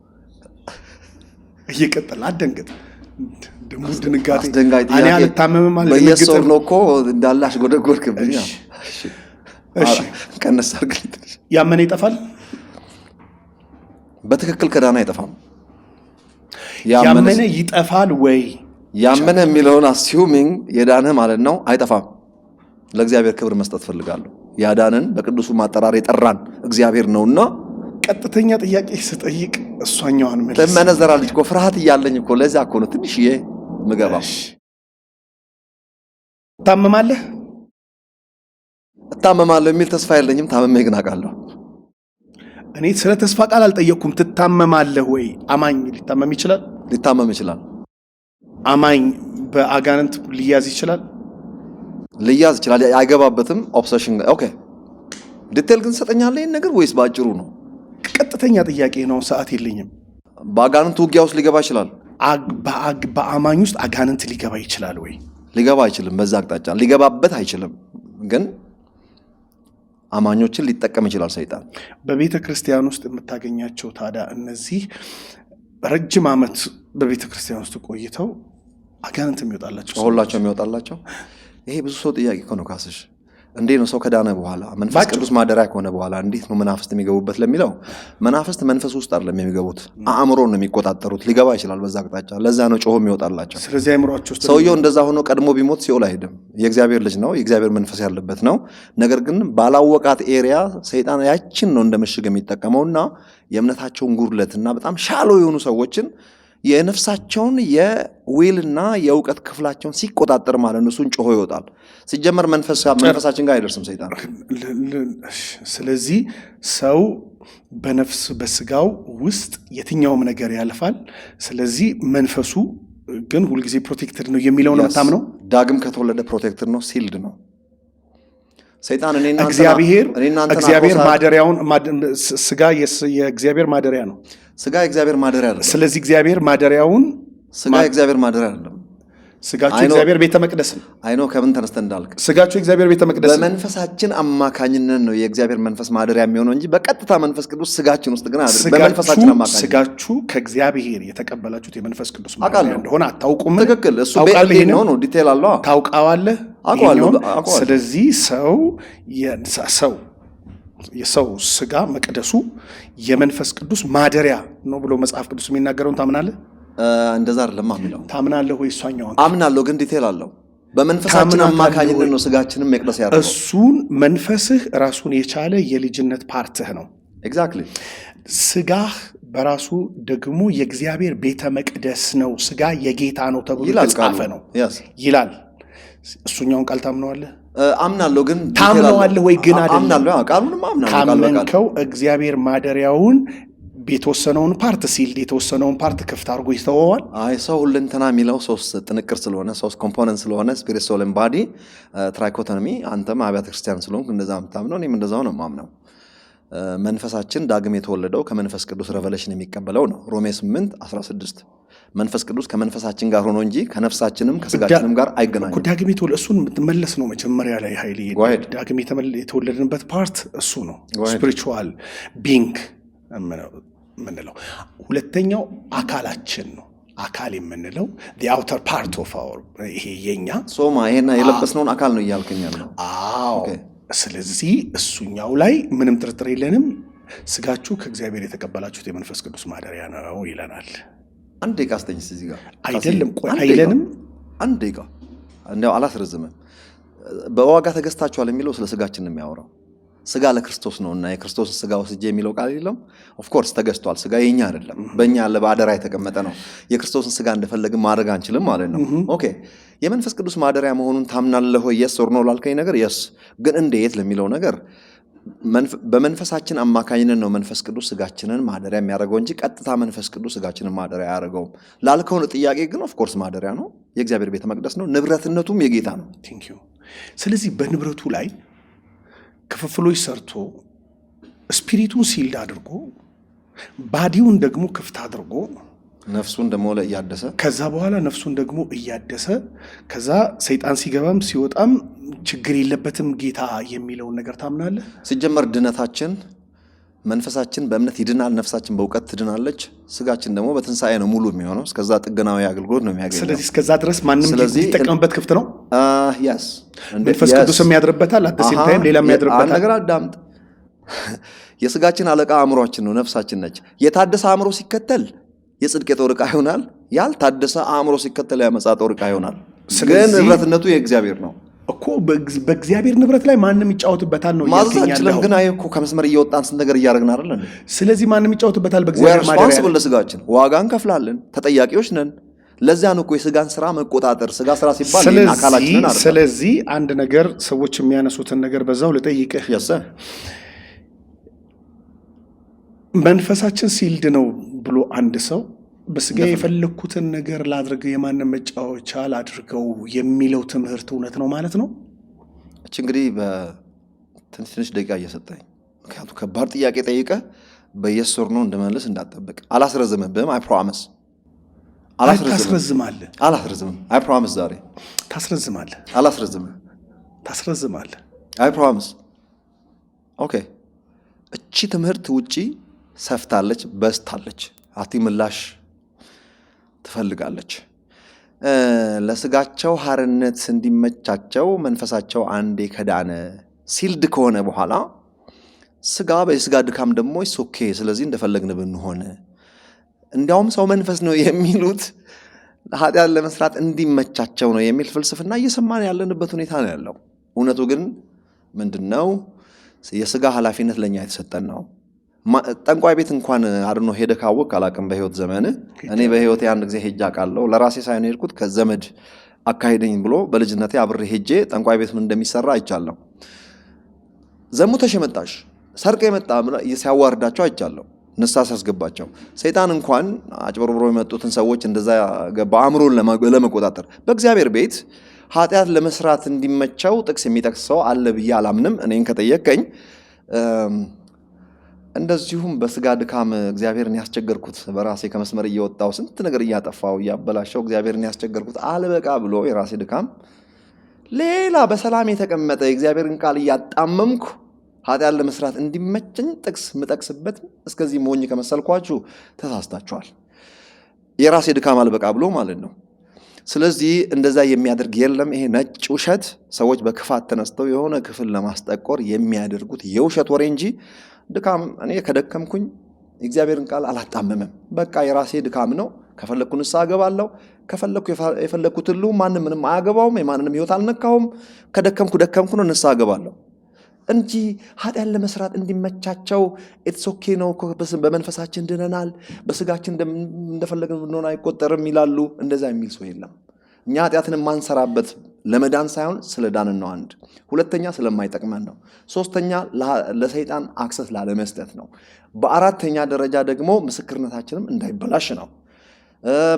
እየቀጠልን አደንግጥ ደሞ ድንጋጤ እኔ አልታመምም ማለት ነው።
በየሰው ነው እኮ እንዳላሽ ጎደጎድክብኝ። እሺ ከነሳ አርግልኝ።
ያመነ ይጠፋል?
በትክክል ከዳና አይጠፋም።
ያመነ ይጠፋል ወይ?
ያመነ የሚለውን አስዩሚንግ የዳነ ማለት ነው። አይጠፋም። ለእግዚአብሔር ክብር መስጠት ፈልጋለሁ። ያዳነን በቅዱሱ ማጠራር የጠራን እግዚአብሔር ነውና
ቀጥተኛ ጥያቄ ስጠይቅ እሷኛዋን መልስ
ለመነዘራለች እኮ ፍርሃት እያለኝ እኮ ለዛ እኮ ነው ትንሽዬ ምገባው።
ታመማለህ?
እታመማለሁ የሚል ተስፋ የለኝም። ታመሜ ግን አውቃለሁ።
እኔ ስለ ተስፋ ቃል አልጠየቅኩም። ትታመማለህ ወይ? አማኝ ሊታመም ይችላል?
ሊታመም ይችላል።
አማኝ በአጋንንት ሊያዝ ይችላል?
ሊያዝ ይችላል። አይገባበትም። ኦብሰሽን ኦኬ። ዲቴል ግን ሰጠኛለህ ይሄን ነገር ወይስ ባጭሩ ነው?
ቀጥተኛ ጥያቄ ነው። ሰዓት የለኝም።
በአጋንንት ውጊያ ውስጥ ሊገባ ይችላል?
በአማኝ ውስጥ አጋንንት ሊገባ ይችላል ወይ?
ሊገባ አይችልም። በዛ አቅጣጫ ሊገባበት አይችልም። ግን አማኞችን ሊጠቀም ይችላል ሰይጣን።
በቤተ ክርስቲያን ውስጥ የምታገኛቸው ታዲያ እነዚህ ረጅም ዓመት በቤተ ክርስቲያን ውስጥ ቆይተው አጋንንት የሚወጣላቸው
ሁላቸው የሚወጣላቸው ይሄ ብዙ ሰው ጥያቄ እኮ ነው። ካስሽ እንዴት ነው ሰው ከዳነ በኋላ መንፈስ ቅዱስ ማደሪያ ከሆነ በኋላ እንዴት ነው መናፍስት የሚገቡበት ለሚለው፣ መናፍስት መንፈስ ውስጥ አይደለም የሚገቡት፣ አእምሮን ነው የሚቆጣጠሩት። ሊገባ ይችላል በዛ አቅጣጫ። ለዛ ነው ጮሆ የሚወጣላቸው።
ስለዚህ አእምሮአቸው ውስጥ
ሰውየው እንደዛ ሆኖ ቀድሞ ቢሞት ሲኦል አይሄድም። የእግዚአብሔር ልጅ ነው፣ የእግዚአብሔር መንፈስ ያለበት ነው። ነገር ግን ባላወቃት ኤሪያ ሰይጣን ያችን ነው እንደምሽግ የሚጠቀመውና የእምነታቸውን ጉድለትና በጣም ሻሎ የሆኑ ሰዎችን የነፍሳቸውን የዊልና የእውቀት ክፍላቸውን ሲቆጣጠር ማለት ነው። እሱን ጮሆ ይወጣል። ሲጀመር መንፈሳችን ጋር አይደርስም ሰይጣን።
ስለዚህ ሰው በነፍስ በስጋው ውስጥ የትኛውም ነገር ያልፋል። ስለዚህ መንፈሱ ግን ሁልጊዜ ፕሮቴክትድ ነው የሚለው ነው የምታምነው?
ዳግም ከተወለደ ፕሮቴክትድ ነው፣ ሲልድ ነው። ሰይጣን
እግዚአብሔር ማደሪያውን ስጋ የእግዚአብሔር ማደሪያ ነው።
ስጋ የእግዚአብሔር ማደሪያ አይደለም።
ስለዚህ እግዚአብሔር ማደሪያውን
ስጋ የእግዚአብሔር ማደሪያ አይደለም።
ስጋችሁ የእግዚአብሔር ቤተ መቅደስ ነው።
አይኖ ከምን ተነስተህ እንዳልክ
ስጋችሁ የእግዚአብሔር ቤተ መቅደስ ነው።
በመንፈሳችን አማካኝነት ነው የእግዚአብሔር መንፈስ ማደሪያ የሚሆነው እንጂ በቀጥታ መንፈስ ቅዱስ ስጋችን ውስጥ ግን አይደለም። በመንፈሳችን አማካኝነት ስጋችሁ
ከእግዚአብሔር የተቀበላችሁት የመንፈስ ቅዱስ ማደሪያ እንደሆነ አታውቁም?
ትክክል። እሱ ቤት ነው ዲቴል አለው።
ታውቃዋለህ?
አውቃለሁ።
ስለዚህ የሰው ስጋ መቅደሱ የመንፈስ ቅዱስ ማደሪያ ነው ብሎ መጽሐፍ ቅዱስ የሚናገረውን ታምናለህ?
እንደዛ አይደለም የሚለው።
ታምናለህ ወይ? እሷኛውን
አምናለሁ፣ ግን ዲቴል አለው። በመንፈሳችን አማካኝነት ነው ስጋችንም መቅደስ ያደረገው።
እሱን መንፈስህ ራሱን የቻለ የልጅነት ፓርትህ ነው።
ኤግዛክትሊ።
ስጋህ በራሱ ደግሞ የእግዚአብሔር ቤተ መቅደስ ነው። ስጋ የጌታ ነው ተብሎ የተጻፈ ነው ይላል። እሱኛውን ቃል ታምነዋለህ?
አምናለሁ፣ ግን
ታምነዋለህ ወይ? ግን አይደለም።
አምናለሁ። ቃሉንም አምናለሁ።
ካመንከው እግዚአብሔር ማደሪያውን የተወሰነውን ፓርት ሲል የተወሰነውን ፓርት ክፍት አድርጎ ይተወዋል።
አይ ሰው ሁለንተና የሚለው ሶስት ጥንቅር ስለሆነ ሶስት ኮምፖነንት ስለሆነ ስፒሪት ሶል ኤንድ ባዲ ትራይኮቶሚ፣ አንተም አብያተ ክርስቲያን ስለሆንክ እንደዛ የምታምነው እኔም እንደዛው ነው የማምነው። መንፈሳችን ዳግም የተወለደው ከመንፈስ ቅዱስ ሬቨሌሽን የሚቀበለው ነው። ሮሜ 8:16 መንፈስ ቅዱስ ከመንፈሳችን ጋር ሆኖ እንጂ ከነፍሳችንም ከስጋችንም ጋር አይገናኝም።
ዳግም የተወለደ እሱን መለስ ነው መጀመሪያ ላይ ኃይል ዳግም የተወለድንበት ፓርት እሱ ነው ስፒሪቹዋል ቢንግ የምንለው። ሁለተኛው አካላችን ነው። አካል የምንለው the outer part of our ይሄ የኛ
ሶማ ይሄና የለበስነውን አካል ነው እያልከኛል ነው።
አዎ ስለዚህ እሱኛው ላይ ምንም ጥርጥር የለንም። ስጋችሁ ከእግዚአብሔር የተቀበላችሁት የመንፈስ ቅዱስ ማደሪያ ነው ይለናል።
አንድ ደቂቃ አስተኝስ እዚህ ጋር
አይደለም ቆይ አይለንም።
አንድ ደቂቃ እንደው አላስረዝምም። በዋጋ ተገዝታችኋል የሚለው ስለ ስጋችን ነው የሚያወራው። ስጋ ለክርስቶስ ነውና የክርስቶስን ስጋ ወስጄ የሚለው ቃል የለም። ኦፍ ኮርስ ተገዝቷል። ስጋ የኛ አይደለም፣ በእኛ ያለ በአደራ የተቀመጠ ነው። የክርስቶስን ስጋ እንደፈለግን ማድረግ አንችልም ማለት ነው። ኦኬ የመንፈስ ቅዱስ ማደሪያ መሆኑን ታምናለህ ወይ? የስ ኦር ኖ ላልከኝ ነገር የስ፣ ግን እንዴት ለሚለው ነገር በመንፈሳችን አማካኝነት ነው መንፈስ ቅዱስ ስጋችንን ማደሪያ የሚያደርገው እንጂ ቀጥታ መንፈስ ቅዱስ ስጋችንን ማደሪያ አያደርገውም ላልከው ጥያቄ ግን ኦፍ ኮርስ ማደሪያ ነው፣ የእግዚአብሔር ቤተ መቅደስ ነው፣ ንብረትነቱም የጌታ ነው።
ቴንክ ዩ። ስለዚህ በንብረቱ ላይ ክፍፍሎች ሰርቶ ስፒሪቱን ሲልድ አድርጎ ባዲውን ደግሞ ክፍት አድርጎ
ነፍሱን ደግሞ እያደሰ
ከዛ በኋላ ነፍሱን ደግሞ እያደሰ ከዛ ሰይጣን ሲገባም ሲወጣም ችግር የለበትም ጌታ የሚለውን ነገር ታምናለህ።
ሲጀመር ድነታችን መንፈሳችን በእምነት ይድናል፣ ነፍሳችን በእውቀት ትድናለች፣ ስጋችን ደግሞ በትንሣኤ ነው ሙሉ የሚሆነው። እስከዛ ጥገናዊ አገልግሎት ነው የሚያገኘው።
ስለዚህ እስከዛ ድረስ ማንም ሊጠቀምበት ክፍት ነው።
ያስ
መንፈስ ቅዱስ የሚያድርበታል፣ አትሴም ታይም ሌላ የሚያድርበታል።
አንድ ነገር አዳምጥ። የስጋችን አለቃ አእምሮአችን ነው፣ ነፍሳችን ነች። የታደሰ አእምሮ ሲከተል የጽድቅ የጦር ዕቃ ይሆናል፣ ያልታደሰ አእምሮ ሲከተል ያመጻ ጦር ዕቃ ይሆናል። ግን ንብረትነቱ የእግዚአብሔር ነው
እኮ። በእግዚአብሔር ንብረት ላይ ማንም ይጫወትበታል ነው
ማዘችለም። ግን አይ እኮ ከመስመር እየወጣን ስንት ነገር እያደረግን አይደል እንዴ?
ስለዚህ ማንም ይጫወትበታል በእግዚአብሔር ማደሪያ።
ለስጋችን ዋጋ እንከፍላለን፣ ተጠያቂዎች ነን። ለዚያ ነው እኮ የስጋን ስራ መቆጣጠር። ስጋ ስራ ሲባል አካላችንን አይደል?
ስለዚህ አንድ ነገር ሰዎች የሚያነሱትን ነገር በዛው ልጠይቅህ። መንፈሳችን ሲልድ ነው ብሎ አንድ ሰው በስጋ የፈለኩትን ነገር ላድርግ የማንም መጫወቻ ላድርገው የሚለው ትምህርት እውነት ነው ማለት ነው?
እቺ እንግዲህ በትንሽ ደቂቃ እየሰጠኝ፣ ምክንያቱም ከባድ ጥያቄ ጠይቀህ በየሶር ነው እንደመለስ እንዳትጠብቅ። አላስረዝምብህም። አይ ፕሮሚስ
ታስረዝማለህ።
አላስረዝምም። አይ ፕሮሚስ ዛሬ
ታስረዝማለህ።
አላስረዝምም።
ታስረዝማለህ።
አይ ፕሮሚስ። ኦኬ እቺ ትምህርት ውጪ ሰፍታለች፣ በስታለች። አቲ ምላሽ ትፈልጋለች። ለስጋቸው ሐርነት እንዲመቻቸው መንፈሳቸው አንዴ ከዳነ ሲልድ ከሆነ በኋላ ስጋ በስጋ ድካም ደግሞ ኦኬ ስለዚህ እንደፈለግን ብንሆን እንዲያውም ሰው መንፈስ ነው የሚሉት ኃጢአት ለመስራት እንዲመቻቸው ነው የሚል ፍልስፍና እየሰማን ያለንበት ሁኔታ ነው ያለው። እውነቱ ግን ምንድነው? የስጋ ኃላፊነት ለኛ የተሰጠን ነው። ጠንቋይ ቤት እንኳን አድኖ ሄደ ካወቅ አላቅም በህይወት ዘመን። እኔ በህይወቴ አንድ ጊዜ ሄጄ አውቃለሁ። ለራሴ ሳይሆን ሄድኩት ከዘመድ አካሄደኝ ብሎ በልጅነቴ አብሬ ሄጄ ጠንቋይ ቤት ምን እንደሚሰራ አይቻለሁ። ዘሙተሽ የመጣሽ ሰርቀ የመጣ ሲያዋርዳቸው አይቻለሁ፣ ንስሐ ሲያስገባቸው። ሰይጣን እንኳን አጭበርብሮ የመጡትን ሰዎች እንደዛ ገባ አእምሮን ለመቆጣጠር። በእግዚአብሔር ቤት ኃጢአት ለመስራት እንዲመቸው ጥቅስ የሚጠቅስ ሰው አለ ብዬ አላምንም። እኔን ከጠየቀኝ እንደዚሁም በስጋ ድካም እግዚአብሔርን ያስቸገርኩት በራሴ ከመስመር እየወጣው ስንት ነገር እያጠፋው እያበላሸው እግዚአብሔርን ያስቸገርኩት አልበቃ ብሎ የራሴ ድካም ሌላ በሰላም የተቀመጠ የእግዚአብሔርን ቃል እያጣመምኩ ኃጢአት ለመስራት እንዲመቸኝ ጥቅስ ምጠቅስበት እስከዚህ ሞኝ ከመሰልኳችሁ ተሳስታችኋል። የራሴ ድካም አልበቃ ብሎ ማለት ነው። ስለዚህ እንደዛ የሚያደርግ የለም። ይሄ ነጭ ውሸት ሰዎች በክፋት ተነስተው የሆነ ክፍል ለማስጠቆር የሚያደርጉት የውሸት ወሬ እንጂ ድካም እኔ ከደከምኩኝ እግዚአብሔርን ቃል አላጣመምም። በቃ የራሴ ድካም ነው። ከፈለኩ ንስሐ እገባለሁ፣ ከፈለኩ የፈለኩት ሁሉ ማንም ምንም አያገባውም፣ የማንንም ህይወት አልነካውም። ከደከምኩ ነው ንስሐ እገባለሁ እንጂ ኃጢአት ለመስራት እንዲመቻቸው ኢትስ ኦኬ ነው። በመንፈሳችን ድነናል፣ በስጋችን እንደፈለግን ብንሆን አይቆጠርም ይላሉ። እንደዛ የሚል ሰው የለም። እኛ ኃጢአትን የማንሰራበት ለመዳን ሳይሆን ስለ ዳንን ነው። አንድ ሁለተኛ ስለማይጠቅመን ነው። ሶስተኛ ለሰይጣን አክሰስ ላለመስጠት ነው። በአራተኛ ደረጃ ደግሞ ምስክርነታችንም እንዳይበላሽ ነው።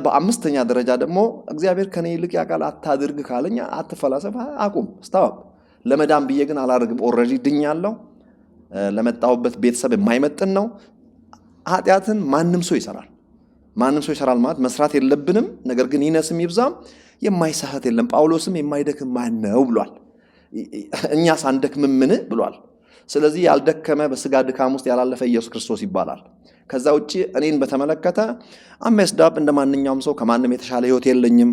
በአምስተኛ ደረጃ ደግሞ እግዚአብሔር ከኔ ይልቅ ያውቃል አታድርግ ካለኛ አትፈላሰፍ፣ አቁም፣ ስታወቅ። ለመዳን ብዬ ግን አላደርግም። ኦልሬዲ ድኛለሁ። ለመጣሁበት ቤተሰብ የማይመጥን ነው። ኃጢአትን ማንም ሰው ይሰራል ማለት መስራት የለብንም። ነገር ግን ይነስም ይብዛም የማይሳሳት የለም። ጳውሎስም የማይደክም ማን ነው ብሏል። እኛስ አንደክምምን ብሏል። ስለዚህ ያልደከመ በስጋ ድካም ውስጥ ያላለፈ ኢየሱስ ክርስቶስ ይባላል። ከዛ ውጪ እኔን በተመለከተ አሜስዳፕ እንደ ማንኛውም ሰው ከማንም የተሻለ ህይወት የለኝም።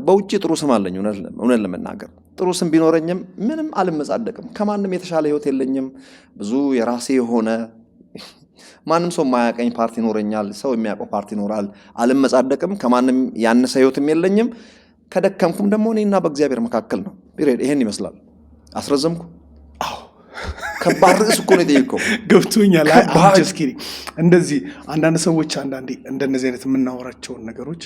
በውጪ ጥሩ ስም አለኝ። እውነት ለመናገር ጥሩ ስም ቢኖረኝም ምንም አልመጻደቅም። ከማንም የተሻለ ህይወት የለኝም። ብዙ የራሴ የሆነ ማንም ሰው የማያቀኝ ፓርቲ ይኖረኛል። ሰው የሚያውቀው ፓርቲ ይኖራል። አልመጻደቅም። ከማንም ያነሰ ህይወትም የለኝም። ከደከምኩም ደግሞ እኔና በእግዚአብሔር መካከል ነው። ይሄን ይመስላል። አስረዘምኩ?
አዎ
ከባድ ርዕስ እኮ ነው የጠየቀው።
ገብቶኛል። እንደዚህ አንዳንድ ሰዎች አንዳንዴ እንደነዚህ አይነት የምናወራቸውን ነገሮች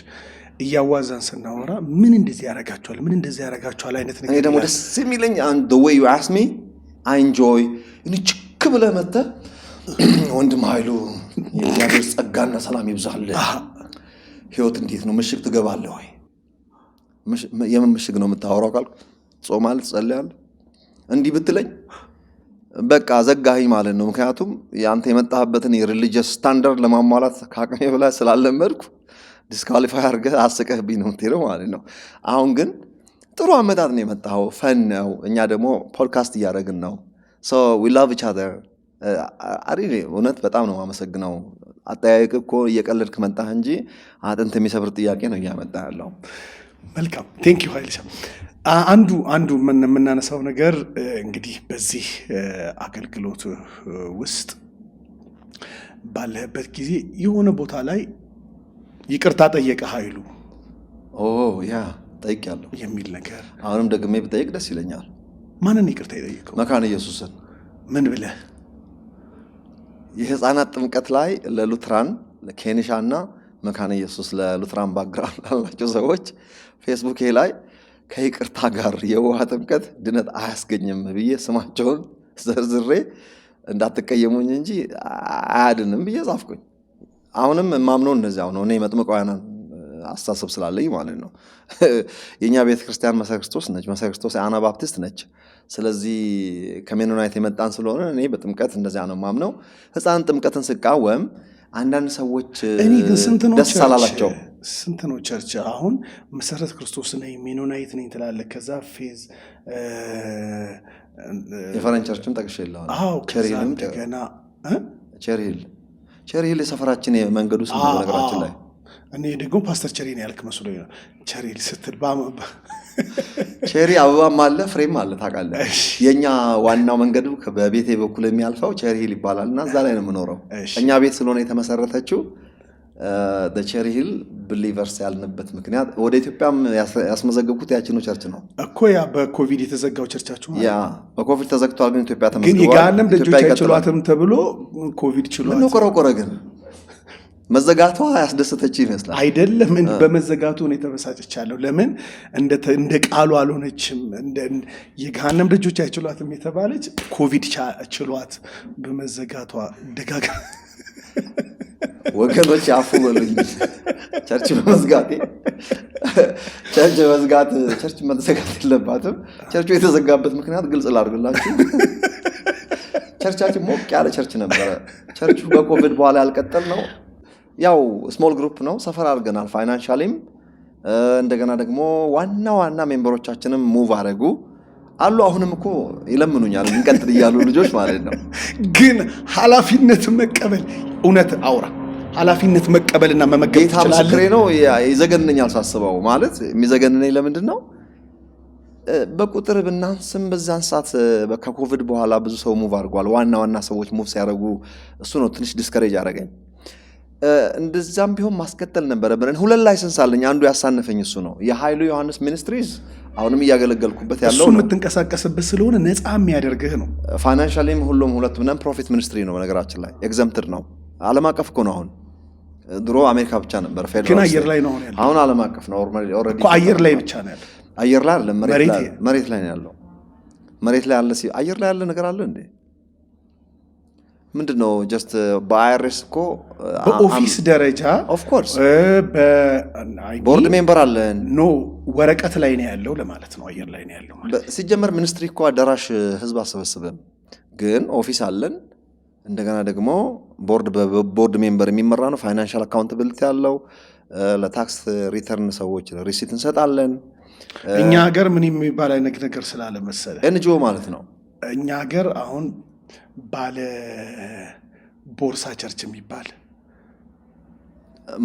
እያዋዛን ስናወራ ምን እንደዚህ ያደርጋቸዋል አይነት ነገር።
እኔ ደግሞ ደስ የሚለኝ the way you ask me I enjoy እኔ ችክ ብለህ መተህ ወንድም ኃይሉ የእግዚአብሔር ጸጋና ሰላም ይብዛልህ፣ ህይወት እንዴት ነው? ምሽግ ትገባለህ ወይ? የምን ምሽግ ነው የምታወራው ካልኩ ጾማል ጸልያል እንዲህ ብትለኝ በቃ ዘጋኸኝ ማለት ነው። ምክንያቱም ያንተ የመጣህበትን የሪሊጂየስ ስታንዳርድ ለማሟላት ከአቅሜ በላይ ስላለመድኩ ዲስኳሊፋይ አድርገህ አስቀህብኝ ነው የምትሄደው ማለት ነው። አሁን ግን ጥሩ አመጣጥ ነው የመጣኸው፣ ፈን ነው። እኛ ደግሞ ፖድካስት እያደረግን ነው። ሶ ዊ ላቭ ኢች አዘር። እውነት በጣም ነው የማመሰግነው። አጠያየቅ እኮ እየቀለድክ መጣህ እንጂ አጥንት የሚሰብር ጥያቄ ነው እያመጣ ያለው።
መልካም ቴንክ ዩ ኃይልሻ። አንዱ የምናነሳው ነገር እንግዲህ በዚህ አገልግሎት ውስጥ ባለህበት ጊዜ የሆነ ቦታ ላይ ይቅርታ ጠየቀ ኃይሉ።
ያ ጠይቄያለሁ
የሚል ነገር
አሁንም ደግሜ ብጠይቅ ደስ ይለኛል።
ማንን ይቅርታ የጠየቀው?
መካነ ኢየሱስን።
ምን ብለህ?
የህፃናት ጥምቀት ላይ ለሉትራን ለኬንሻና መካነ ኢየሱስ ለሉትራን ባክግራውንድ ላላቸው ሰዎች ፌስቡክ ላይ ከይቅርታ ጋር የውሃ ጥምቀት ድነት አያስገኝም ብዬ ስማቸውን ዘርዝሬ እንዳትቀየሙኝ እንጂ አያድንም ብዬ ጻፍኩኝ። አሁንም የማምነው እነዚያው ነው። እኔ መጥምቃውያንን አስተሳሰብ ስላለኝ ማለት ነው። የኛ ቤተክርስቲያን መሰረ ክርስቶስ ነች። መሰረ ክርስቶስ አና ባፕቲስት ነች። ስለዚህ ከሜኖናይት የመጣን ስለሆነ እኔ በጥምቀት እንደዚያ ነው የማምነው። ህፃን ጥምቀትን ስቃወም አንዳንድ ሰዎች ደስ አላላቸው።
ስንት ነው ቸርች አሁን መሰረት ክርስቶስ ነኝ ሜኖናይት ነኝ ትላለህ። ከዛ ፌዝ
የፈረንጅ ቸርችም ጠቅሼልሃለሁ።
አዎ ቸርሂልም ገና
ቸርሂል የሰፈራችን የመንገዱ ስም ነው ነገራችን ላይ።
እኔ ደግሞ ፓስተር ቸሪን ያልክ መስሎኝ ነው። ቸርሂል ስትል
ቸሪ አበባም አለ ፍሬም አለ ታውቃለህ። የኛ ዋናው መንገዱ በቤቴ በኩል የሚያልፈው ቸርሂል ይባላልና እዛ ላይ ነው የምኖረው። እኛ ቤት ስለሆነ የተመሰረተችው ቸርሂል ብሊቨርስ ያልንበት ምክንያት ወደ ኢትዮጵያም ያስመዘገብኩት ያችኑ ቸርች ነው
እኮ። ያ በኮቪድ የተዘጋው ቸርቻችሁ
ያ በኮቪድ ተዘግቷል፣ ግን ኢትዮጵያ ተመዝግቧል።
ግን የጋንም ደጆች አይችሏትም ተብሎ ኮቪድ ችሏት።
ምን ቆረቆረ ግን መዘጋቷ ያስደሰተች ይመስላል።
አይደለም በመዘጋቱ ነው የተበሳጨቻለሁ። ለምን እንደ ቃሉ አልሆነችም። የጋንም ደጆች አይችሏትም የተባለች ኮቪድ ችሏት በመዘጋቷ ደጋጋ
ወገኖች አፉ በሉኝ። ቸርች በመዝጋቴ ቸርች መዘጋት የለባትም። ቸርቹ የተዘጋበት ምክንያት ግልጽ ላድርግላችሁ። ቸርቻችን ሞቅ ያለ ቸርች ነበረ። ቸርቹ በኮቪድ በኋላ ያልቀጠል ነው። ያው ስሞል ግሩፕ ነው፣ ሰፈር አድርገናል ፋይናንሻሊም። እንደገና ደግሞ ዋና ሜምበሮቻችንም ሙቭ አደረጉ አሉ። አሁንም እኮ ይለምኑኛል እንቀጥል እያሉ ልጆች ማለት ነው።
ግን ኃላፊነት መቀበል እውነት አውራ ኃላፊነት መቀበልና መመገብ
ጌታ ምስክሬ ነው። ይዘገንነኛል ሳስበው። ማለት የሚዘገንነኝ ለምንድን ነው? በቁጥር ብናንስም በዛን ሰዓት ከኮቪድ በኋላ ብዙ ሰው ሙቭ አድርጓል። ዋና ሰዎች ሙቭ ሲያደርጉ እሱ ነው ትንሽ ዲስከሬጅ አደረገኝ። እንደዛም ቢሆን ማስቀጠል ነበረብን። 2 ላይሰንስ አለኝ። አንዱ ያሳነፈኝ እሱ ነው። የኃይሉ ዮሐንስ ሚኒስትሪዝ አሁንም እያገለገልኩበት ያለው ነው።
እሱ የምትንቀሳቀስበት ስለሆነ ነፃ የሚያደርግህ ነው።
ፋይናንሻሊም ሁሉም ሁለቱ ነን ፕሮፊት ሚኒስትሪ ነው። በነገራችን ላይ ኤግዘምትድ ነው። ዓለም አቀፍ እኮ ነው። አሁን ድሮ አሜሪካ ብቻ ነበር ፌደራል፣
ግን አየር ላይ ነው ያለው።
አሁን ዓለም አቀፍ ነው። ኦልሬዲ
እኮ አየር ላይ ብቻ ነው ያለው።
አየር ላይ አይደለም፣ መሬት ላይ ነው ያለው። መሬት ላይ አለ። አየር ላይ ያለ ነገር አለ እንዴ? ምንድነው? ጀስት በአይአርኤስ እኮ
በኦፊስ ደረጃ
ኦፍ ኮርስ ቦርድ ሜምበር አለን።
ኖ ወረቀት ላይ ነው ያለው ለማለት ነው። አየር ላይ ነው ያለው ማለት
ሲጀመር ሚኒስትሪ እኮ አዳራሽ ህዝብ አሰበስበም። ግን ኦፊስ አለን። እንደገና ደግሞ ቦርድ ሜምበር የሚመራ ነው። ፋይናንሻል አካውንታቢሊቲ ያለው ለታክስ ሪተርን ሰዎች ሪሲት እንሰጣለን።
እኛ ሀገር ምን የሚባል አይነት ነገር ስላለ መሰለ
ኤንጂኦ ማለት ነው።
እኛ ሀገር አሁን ባለ ቦርሳ ቸርች የሚባል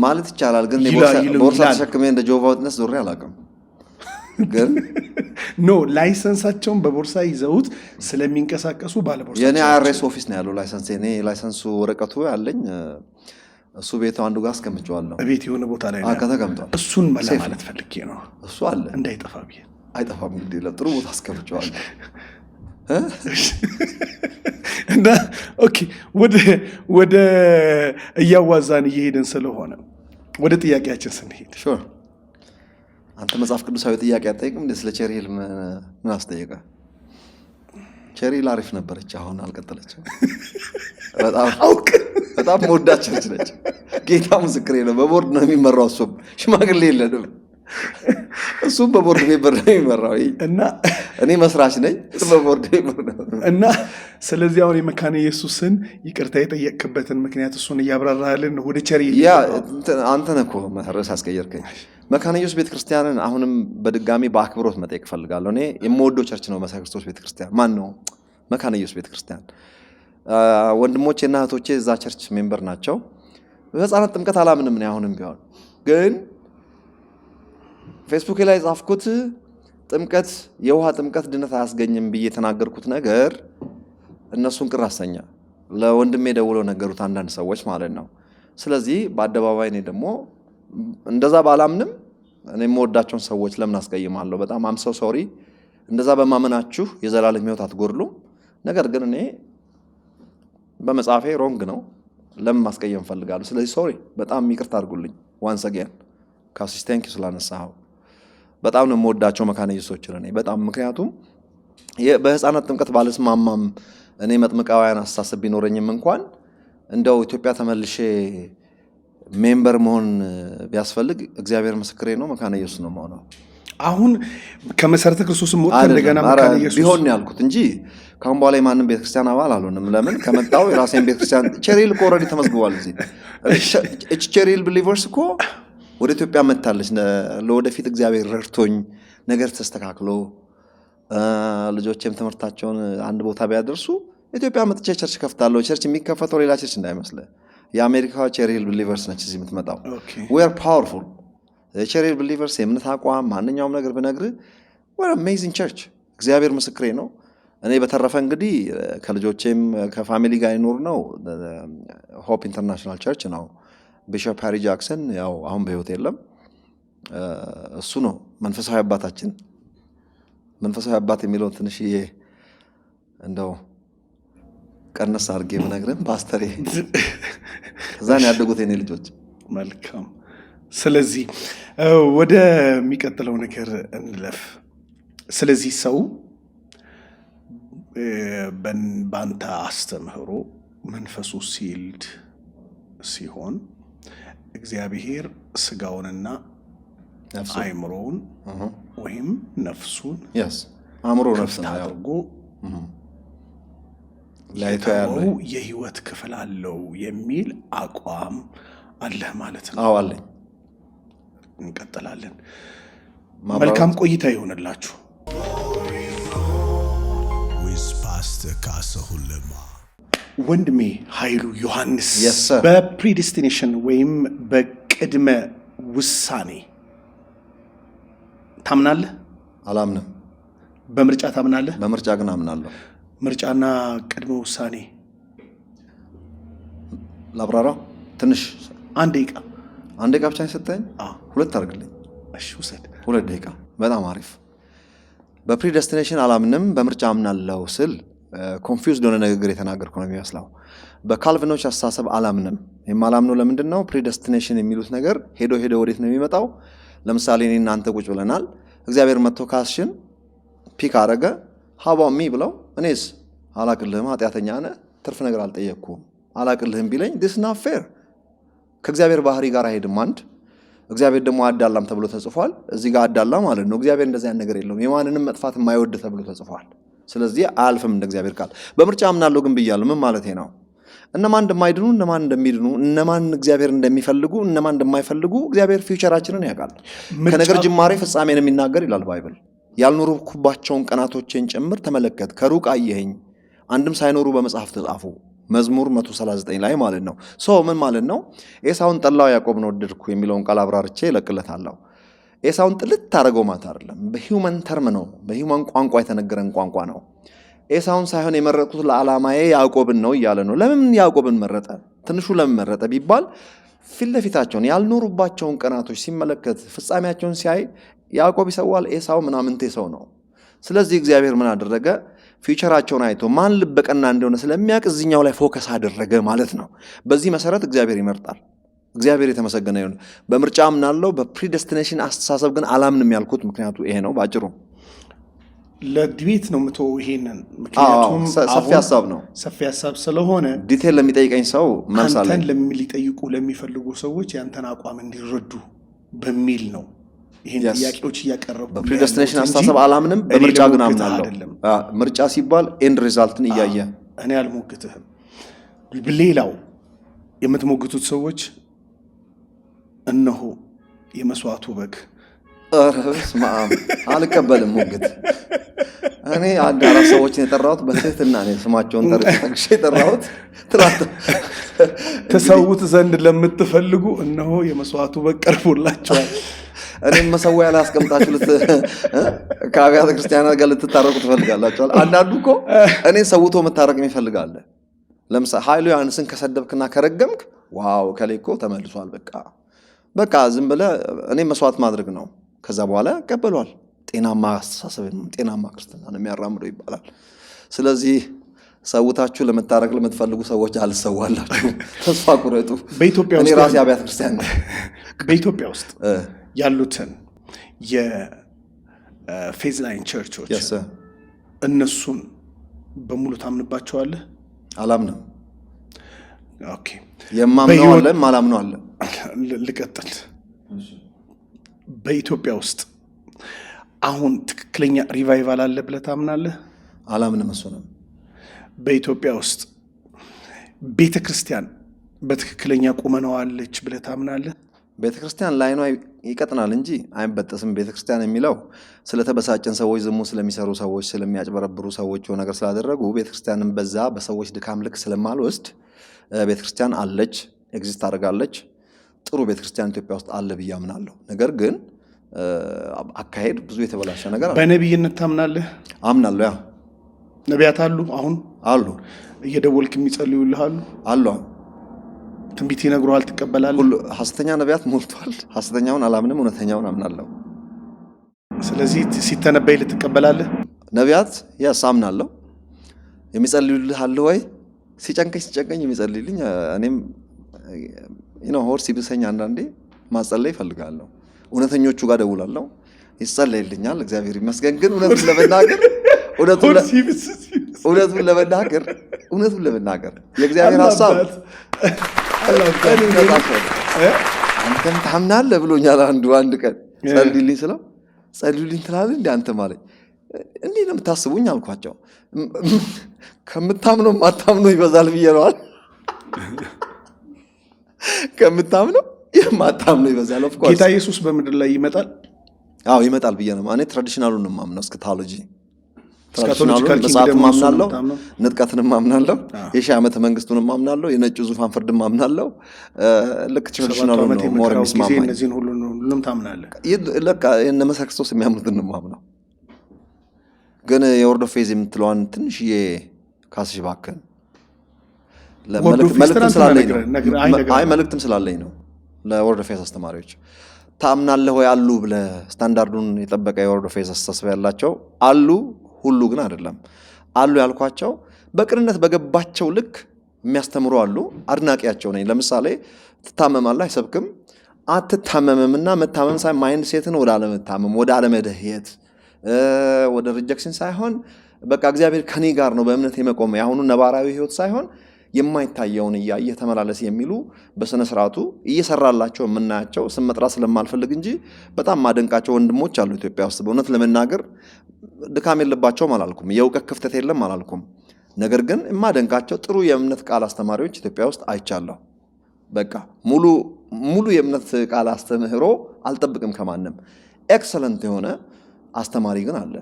ማለት ይቻላል። ግን ቦርሳ ተሸክሜ እንደ ጆቫ ዊትነስ ዞሬ አላውቅም። ግን
ኖ ላይሰንሳቸውን በቦርሳ ይዘውት ስለሚንቀሳቀሱ ባለ ቦርሳ
የኔ አይአርኤስ ኦፊስ ነው ያለው ላይሰንስ። እኔ ላይሰንሱ ወረቀቱ ያለኝ እሱ ቤቱ አንዱ ጋር አስቀምጬዋለሁ።
ቤት የሆነ ቦታ ላይ ነው
ተቀምጧል።
እሱን ማለት ፈልጌ ነው።
እሱ አለ
እንዳይጠፋ ብዬ።
አይጠፋም እንግዲህ ለጥሩ ቦታ አስቀምጬዋለሁ።
እና ኦኬ ወደ እያዋዛን እየሄድን ስለሆነ ወደ ጥያቄያችን ስንሄድ
ሹር አንተ መጽሐፍ ቅዱሳዊ ጥያቄ አትጠይቅም እንዴ? ስለ ቼሪ ሂል ምን አስጠየቀ? ቼሪ ሂል አሪፍ ነበረች፣ አሁን አልቀጠለችም። በጣም መወዳት ቸርች ነች። ጌታ ምስክሬ ነው። በቦርድ ነው የሚመራው። እሱም ሽማግሌ የለንም። እሱም በቦርድ ሜምበር ነው የሚመራው እና እኔ መስራች ነኝ በቦርድ ሜምበር ነው
እና ስለዚህ አሁን የመካነ ኢየሱስን ይቅርታ የጠየቅክበትን ምክንያት እሱን እያብራራልን ወደ ቼሪ
ያ አንተ ነህ እኮ ርዕስ አስቀየርከኝ። መካነ ኢየሱስ ቤተክርስቲያንን አሁንም በድጋሚ በአክብሮት መጠየቅ እፈልጋለሁ። እኔ የምወደው ቸርች ነው መካነ ክርስቶስ ቤተክርስቲያን። ማን ነው መካነ ኢየሱስ ቤተክርስቲያን? ወንድሞቼና እህቶቼ እዛ ቸርች ሜምበር ናቸው። በህፃናት ጥምቀት አላምንም እኔ አሁንም ቢሆን ግን ፌስቡክ ላይ ጻፍኩት ጥምቀት የውሃ ጥምቀት ድነት አያስገኝም ብዬ የተናገርኩት ነገር እነሱን ቅር አሰኛ። ለወንድሜ ደውለው ነገሩት አንዳንድ ሰዎች ማለት ነው። ስለዚህ በአደባባይ እኔ ደግሞ እንደዛ ባላምንም እኔ የምወዳቸውን ሰዎች ለምን አስቀይማለሁ? በጣም አምሰው ሶሪ። እንደዛ በማመናችሁ የዘላለም ሕይወት አትጎድሉም። ነገር ግን እኔ በመጽሐፌ ሮንግ ነው ለምን ማስቀየም ፈልጋለሁ? ስለዚህ ሶሪ፣ በጣም ይቅርታ አድርጉልኝ። ዋንስ አገን ካሲስ ቴንክ ዩ ስላነሳኸው። በጣም ነው የምወዳቸው መካነ ኢየሱሶችን እኔ በጣም ምክንያቱም በህፃናት ጥምቀት ባለስማማም እኔ መጥምቃውያን አስተሳሰብ ቢኖረኝም እንኳን እንደው ኢትዮጵያ ተመልሼ ሜምበር መሆን ቢያስፈልግ እግዚአብሔር ምስክሬ ነው መካነ ኢየሱስ ነው የምሆነው።
አሁን ከመሰረተ ክርስቶስም ወጥ እንደገና መካነ ኢየሱስ
ቢሆን ያልኩት እንጂ ካሁን በኋላ የማንም ቤተክርስቲያን አባል አልሆንም። ለምን ከመጣው የራሴን ቤተክርስቲያን ቼሪ ሂል እኮ ኦልሬዲ ተመዝግቧል። እዚህ ቼሪ ሂል ቢሊቨርስ እኮ ወደ ኢትዮጵያ መጥታለች። ለወደፊት እግዚአብሔር ረድቶኝ ነገር ተስተካክሎ ልጆቼም ትምህርታቸውን አንድ ቦታ ቢያደርሱ ኢትዮጵያ መጥቼ ቸርች ከፍታለሁ። ቸርች የሚከፈተው ሌላ ቸርች እንዳይመስልህ። የአሜሪካ ቼሪ ሂል ቢሊቨርስ ነች እዚህ የምትመጣው። ዊ አር ፓወርፉል። ቼሪ ሂል ቢሊቨርስ የእምነት አቋም ማንኛውም ነገር ብነግርህ ወር አሜዚንግ ቸርች። እግዚአብሔር ምስክሬ ነው። እኔ በተረፈ እንግዲህ ከልጆቼም ከፋሚሊ ጋር ይኖር ነው ሆፕ ኢንተርናሽናል ቸርች ነው። ቢሾፕ ሃሪ ጃክሰን ያው አሁን በህይወት የለም። እሱ ነው መንፈሳዊ አባታችን። መንፈሳዊ አባት የሚለውን ትንሽዬ እንደው ቀነስ አድርጌ ብነግርም ፓስተሬ እዛን ያደጉት የኔ ልጆች።
መልካም። ስለዚህ ወደ የሚቀጥለው ነገር እንለፍ። ስለዚህ ሰው በአንተ አስተምህሮ መንፈሱ ሲልድ ሲሆን እግዚአብሔር ስጋውንና አእምሮውን ወይም ነፍሱን
አእምሮ ነፍስ
አድርጎ የህይወት ክፍል አለው የሚል አቋም አለህ ማለት ነው?
አዎ አለኝ።
እንቀጥላለን። መልካም ቆይታ ይሆንላችሁ። ወንድሜ ኃይሉ ዮሐንስ በፕሪዲስቲኔሽን ወይም በቅድመ ውሳኔ ታምናለህ?
አላምንም።
በምርጫ ታምናለህ?
በምርጫ ግን አምናለሁ።
ምርጫና ቅድመ ውሳኔ
ላብራራው ትንሽ።
አንድ ደቂቃ
ብቻ የሰጠኝ ሁለት አድርግልኝ።
እሺ ውሰድ።
2 ደቂቃ በጣም አሪፍ። በፕሪደስቲኔሽን አላምንም፣ በምርጫ አምናለሁ ስል ኮንፊውዝድ የሆነ ንግግር የተናገርኩ ነው የሚመስለው። በካልቪኖች አስተሳሰብ አላምንም። የማላምነው ለምንድን ነው? ፕሪደስቲኔሽን የሚሉት ነገር ሄዶ ወዴት ነው የሚመጣው? ለምሳሌ እኔ እናንተ ቁጭ ብለናል። እግዚአብሔር መጥቶ ካስሽን ፒክ አረገ ሀባው ሚ ብለው እኔስ አላቅልህም ኃጢአተኛ ነህ ትርፍ ነገር አልጠየቅኩም አላቅልህም ቢለኝ ዲስ ናት ፌር። ከእግዚአብሔር ባህሪ ጋር አይሄድም። አንድ እግዚአብሔር ደግሞ አዳላም ተብሎ ተጽፏል። እዚህ ጋር አዳላ ማለት ነው። እግዚአብሔር እንደዚያ ነገር የለውም። የማንንም መጥፋት የማይወድ ተብሎ ተጽፏል። ስለዚህ አያልፍም እንደ እግዚአብሔር ቃል። በምርጫ አምናለሁ ግን ብያለሁ። ምን ማለት ነው? እነማን እንደማይድኑ እነማን እንደሚድኑ እነማን እግዚአብሔር እንደሚፈልጉ እነማን እንደማይፈልጉ እግዚአብሔር ፊውቸራችንን ያውቃል። ከነገር ጅማሬ ፍጻሜን የሚናገር ይላል ባይብል። ያልኖርኩባቸውን ቀናቶችን ጭምር ተመለከት፣ ከሩቅ አየኸኝ፣ አንድም ሳይኖሩ በመጽሐፍ ተጻፉ። መዝሙር 139 ላይ ማለት ነው። ምን ማለት ነው? ኤሳውን ጠላው ያዕቆብን ወደድኩ የሚለውን ቃል አብራርቼ እለቅለታለሁ። ኤሳውን ጥልት ታደርገው ማለት አይደለም። በሂውመን ተርም ነው፣ በሂውመን ቋንቋ የተነገረን ቋንቋ ነው። ኤሳውን ሳይሆን የመረጥኩት ለዓላማዬ ያዕቆብን ነው እያለ ነው። ለምን ያዕቆብን መረጠ? ትንሹ ለምን መረጠ ቢባል ፊት ለፊታቸውን ያልኖሩባቸውን ቀናቶች ሲመለከት ፍጻሜያቸውን ሲያይ ያዕቆብ ይሰዋል፣ ኤሳው ምናምንቴ ሰው ነው። ስለዚህ እግዚአብሔር ምን አደረገ? ፊውቸራቸውን አይቶ ማን ልበ ቀና እንደሆነ ስለሚያውቅ እዚህኛው ላይ ፎከስ አደረገ ማለት ነው። በዚህ መሰረት እግዚአብሔር ይመርጣል። እግዚአብሔር የተመሰገነ ይሁን። በምርጫ አምናለሁ፣ በፕሪደስቲኔሽን አስተሳሰብ ግን አላምንም ያልኩት ምክንያቱ ይሄ ነው ባጭሩ።
ለዲቤት ነው ምቶ ይሄንን ምክንያቱም
ሰፊ ሀሳብ ነው።
ሰፊ ሀሳብ ስለሆነ
ዲቴል ለሚጠይቀኝ ሰው መልሳለሁ።
አንተን ሊጠይቁ ለሚፈልጉ ሰዎች ያንተን አቋም እንዲረዱ በሚል ነው ይሄን ጥያቄዎች እያቀረቡ።
በፕሪደስቲኔሽን አስተሳሰብ አላምንም፣ በምርጫ ግን አምናለሁ። ምርጫ ሲባል ኤንድ ሪዛልትን እያየ
እኔ አልሞግትህም። ሌላው የምትሞግቱት ሰዎች እነሆ የመስዋዕቱ በግ አልቀበልም ሞግት። እኔ አንድ አራት ሰዎችን የጠራሁት በትህትና ነው። ስማቸውን ጠርሼ የጠራሁት ተሰውት ዘንድ ለምትፈልጉ እነሆ የመስዋዕቱ በግ ቀርቦላችኋል።
እኔም መሰዊያ ላይ አስቀምጣችሁ ከአብያተ ክርስቲያናት ጋር ልትታረቁ ትፈልጋላችኋል። አንዳንዱ እኮ እኔን ሰውቶ መታረቅ ይፈልጋል። ለምሳሌ ኃይሉ ዮሐንስን ከሰደብክና ከረገምክ ዋው ከሌ እኮ ተመልሷል፣ በቃ ዝም ብለህ እኔ መስዋዕት ማድረግ ነው። ከዛ በኋላ ቀበሏል። ጤናማ አስተሳሰብ ጤናማ ክርስትና ነው የሚያራምደው ይባላል። ስለዚህ ሰውታችሁ ለመታረቅ ለምትፈልጉ ሰዎች አልሰዋላችሁ፣ ተስፋ ቁረጡ።
በኢትዮጵያ
ውስጥ ራሴ አብያተ ክርስቲያን ነው።
በኢትዮጵያ ውስጥ ያሉትን የፌዝ ላይን ቸርቾች እነሱን በሙሉ ታምንባቸዋለህ?
አላምንም።
ኦኬ፣
የማምነው አለ ማላምነው አለ።
ልቀጥል። በኢትዮጵያ ውስጥ አሁን ትክክለኛ ሪቫይቫል አለ ብለህ ታምናለህ?
አላምንም። እሱ ነው።
በኢትዮጵያ ውስጥ ቤተ ክርስቲያን በትክክለኛ ቁመናዋ አለች ብለህ ታምናለህ?
ቤተ ክርስቲያን ላይኗ ይቀጥናል እንጂ አይበጠስም። ቤተ ክርስቲያን የሚለው ስለተበሳጨን ሰዎች፣ ዝሙ ስለሚሰሩ ሰዎች፣ ስለሚያጭበረብሩ ሰዎች ነገር ስላደረጉ ቤተ ክርስቲያንን በዛ በሰዎች ድካም ልክ ስለማልወስድ ቤተ ክርስቲያን አለች፣ ኤግዚስት አድርጋለች። ጥሩ ቤተ ክርስቲያን ኢትዮጵያ ውስጥ አለ ብዬ አምናለሁ። ነገር ግን አካሄድ ብዙ የተበላሸ ነገር አለ።
በነቢይነት ታምናለህ?
አምናለሁ። ያ
ነቢያት አሉ፣ አሁን
አሉ፣
እየደወልክ የሚጸልዩልህ
አሉ።
ትንቢት ይነግሩሃል፣ ትቀበላለህ?
ሐሰተኛ ነቢያት ሞልቷል። ሐሰተኛውን አላምንም፣ እውነተኛውን አምናለሁ።
ስለዚህ ሲተነበይ ልትቀበላለህ?
ነቢያት ያስ አምናለሁ። የሚጸልዩልህ አለ ወይ? ሲጨንቀኝ የሚጸልይልኝ እኔም ሆድ ሲብሰኝ አንዳንዴ ማጸለይ ይፈልጋለሁ። እውነተኞቹ ጋር ደውላለሁ፣ ይጸለይልኛል፣ እግዚአብሔር ይመስገን። ግን እውነቱን ለመናገር የእግዚአብሔር ሐሳብ አንተም ታምናለህ ብሎኛል። አንድ ቀን ጸልይልኝ ስለው ጸልዩልኝ ትላለህ እንደ አንተ ማለት እንዲህ ነው የምታስቡኝ አልኳቸው። ከምታምነው ማታምነው ይበዛል ብዬ ነዋል። ከምታምነው የማታምነው ይበዛል። ኦፍ ኮርስ
ጌታ ኢየሱስ በምድር ላይ ይመጣል።
አዎ ይመጣል ብዬ ነው። እኔ ትራዲሽናሉን ነው የማምነው። እስከታሎጂ ትራዲሽናሉን መጽሐፍም አምናለሁ፣ ንጥቀትንም አምናለሁ፣ የሺህ ዓመተ መንግስቱንም አምናለሁ፣ የነጩ ዙፋን ፍርድም አምናለሁ። ልክ ትራዲሽናሉን ነው ሞር የሚስማማኝ።
እነዚህን ሁሉንም ታምናለህ?
ለካ የእነ መሰረ ክርስቶስ የሚያምኑትን ነው የማምነው። ግን የወርድ ኦፍ ፌዝ የምትለዋን ትንሽዬ ካስሽ እባክህን መልእክትም ስላለኝ ነው። ለወርድ ኦፍ ፌዝ አስተማሪዎች ታምናለህ ወይ አሉ ብለህ ስታንዳርዱን የጠበቀ የወርድ ኦፍ ፌዝ አስተሳሰብ ያላቸው አሉ። ሁሉ ግን አይደለም። አሉ ያልኳቸው በቅንነት በገባቸው ልክ የሚያስተምሩ አሉ። አድናቂያቸው ነኝ። ለምሳሌ ትታመማለህ አይሰብክም። አትታመምምና መታመም ሳይ ማይንድ ሴትን ወደ አለመታመም፣ ወደ አለመደህየት፣ ወደ ሪጀክሽን ሳይሆን በቃ እግዚአብሔር ከኔ ጋር ነው በእምነት የመቆም የአሁኑ ነባራዊ ህይወት ሳይሆን የማይታየውን እያየ ተመላለስ የሚሉ በስነ ስርዓቱ እየሰራላቸው የምናያቸው ስም መጥራት ስለማልፈልግ እንጂ በጣም ማደንቃቸው ወንድሞች አሉ ኢትዮጵያ ውስጥ። በእውነት ለመናገር ድካም የለባቸውም አላልኩም፣ የእውቀት ክፍተት የለም አላልኩም። ነገር ግን የማደንቃቸው ጥሩ የእምነት ቃል አስተማሪዎች ኢትዮጵያ ውስጥ አይቻለሁ። በቃ ሙሉ የእምነት ቃል አስተምህሮ አልጠብቅም ከማንም። ኤክሰለንት የሆነ አስተማሪ ግን አለ።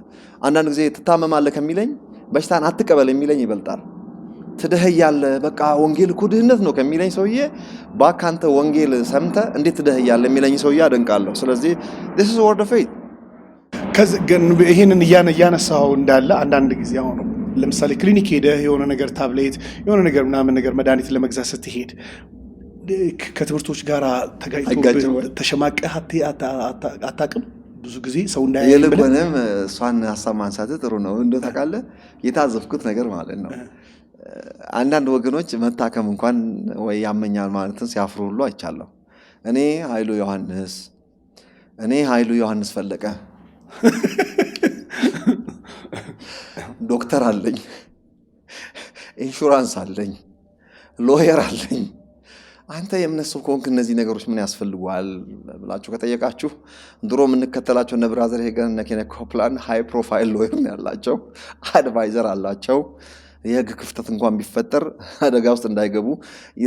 አንዳንድ ጊዜ ትታመማለህ ከሚለኝ በሽታን አትቀበል የሚለኝ ይበልጣል። ትደህያለህ በቃ ወንጌል እኮ ድህነት ነው ከሚለኝ ሰውዬ ባካንተ ወንጌል ሰምተህ እንዴት ትደህያለህ የሚለኝ ሰውዬ አደንቃለሁ። ስለዚህ this is word of faith።
ግን ይሄንን እያነሳው እንዳለ አንዳንድ ጊዜ አሁን ለምሳሌ ክሊኒክ ሄደህ የሆነ ነገር ታብሌት የሆነ ነገር ምናምን ነገር መድኃኒት ለመግዛት ስትሄድ ከትምህርቶች ጋር ተጋጭቶ ተሸማቀህ አታውቅም? ብዙ ጊዜ ሰው እንዳያይ
የልብንም እሷን ሀሳብ ማንሳት ጥሩ ነው። እንደው ታውቃለህ የታዘብኩት ነገር ማለት ነው አንዳንድ ወገኖች መታከም እንኳን ወይ ያመኛል ማለትን ሲያፍሩ ሁሉ አይቻለሁ። እኔ ኃይሉ ዮሐንስ ፈለቀ ዶክተር አለኝ፣ ኢንሹራንስ አለኝ፣ ሎየር አለኝ። አንተ የእምነት ሰው ከሆንክ እነዚህ ነገሮች ምን ያስፈልጓል ብላችሁ ከጠየቃችሁ ድሮ የምንከተላቸው እነ ብራዘር ሄገን እነ ኬኔት ኮፕላንድ ሃይ ፕሮፋይል ሎየር ነው ያላቸው፣ አድቫይዘር አላቸው። የህግ ክፍተት እንኳን ቢፈጠር አደጋ ውስጥ እንዳይገቡ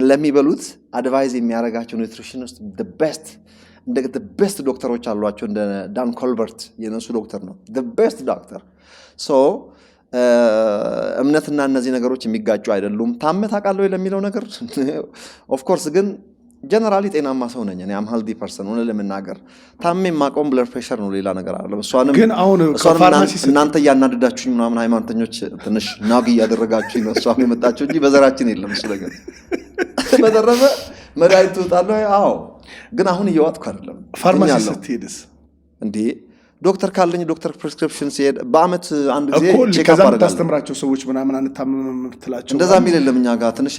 ለሚበሉት አድቫይዝ የሚያደርጋቸው ኒውትሪሽን ውስጥ the best ዶክተሮች አሏቸው። እንደ ዳን ኮልበርት የነሱ ዶክተር ነው the best ዶክተር። ሶ እምነትና እነዚህ ነገሮች የሚጋጩ አይደሉም። ታመህ ታውቃለህ ለሚለው ነገር ኦፍ ኮርስ ግን ጀነራሊ ጤናማ ሰው ነኝ እኔ። አም ሄልዲ ፐርሰን ሆነ ለመናገር ታሜ ማቆም ብለድ ፕሬሸር ነው ሌላ ነገር አይደለም። እሷንም
ግን አሁን
ከፋርማሲ እናንተ ያናደዳችሁኝ ምናምን ሃይማኖተኞች ትንሽ ናግ ያደረጋችሁኝ ነው እሷም የመጣችሁ እንጂ በዘራችን የለም እሱ ነገር። በተረፈ መድኃኒት ትውጣለህ? አዎ፣ ግን አሁን እየዋጥኩ አይደለም።
ፋርማሲ ስትሄድስ እንዴ
ዶክተር ካለኝ ዶክተር ፕሪስክሪፕሽን ሲሄድ በአመት አንድ ጊዜ ቼክ አፕ አደርጋለሁ።
ታስተምራቸው ሰዎች ምናምን አንታመምም ትላቸው
እንደዛ የሚል የለም። እኛ ጋር ትንሽ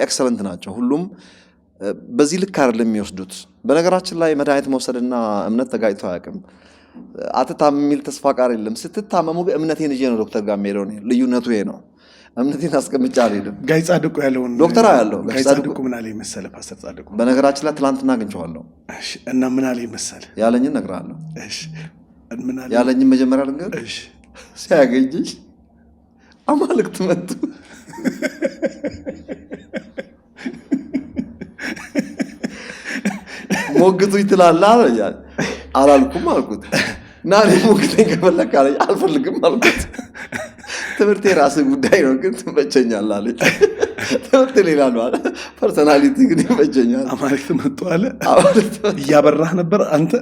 ኤክሰለንት ናቸው ሁሉም። በዚህ ልክ አይደለም የሚወስዱት። በነገራችን ላይ መድኃኒት መውሰድና እምነት ተጋጭቶ አያውቅም። አትታመም የሚል ተስፋ ቃል የለም። ስትታመሙ እምነቴን ይዤ ነው ዶክተር ጋር የምሄደው። ልዩነቱ ይሄ ነው። እምነቴን አስቀምጬ አልሄድም።
ጋይ ጻድቁ ያለውን
ዶክተር ያለው
ጋይ ጻድቁ ምን አለኝ መሰለህ? ፓስተር ጻድቁ
በነገራችን ላይ ትናንትና አግኝቼዋለሁ።
እሺ፣ እና ምን አለኝ መሰለህ?
ያለኝን እነግርሃለሁ።
እሺ፣ ምን አለኝ?
ያለኝን መጀመሪያ ልንገርህ።
እሺ፣
ሲያገኝሽ አማልክት መጡ ሞግቱኝ ትላለህ አለኝ። አላልኩም አልኩት። ና እኔ ሞግተኝ ከፈለክ አለኝ። አልፈልግም አልኩት። ትምህርቴ ራስህ ጉዳይ ነው ግን ትመቸኛለህ አለኝ። ትምህርት ሌላ ነው አለ፣ ፐርሰናሊቲ ግን ይመቸኛል።
አማልክት መጡ አለ። እያበራህ ነበር አንተ።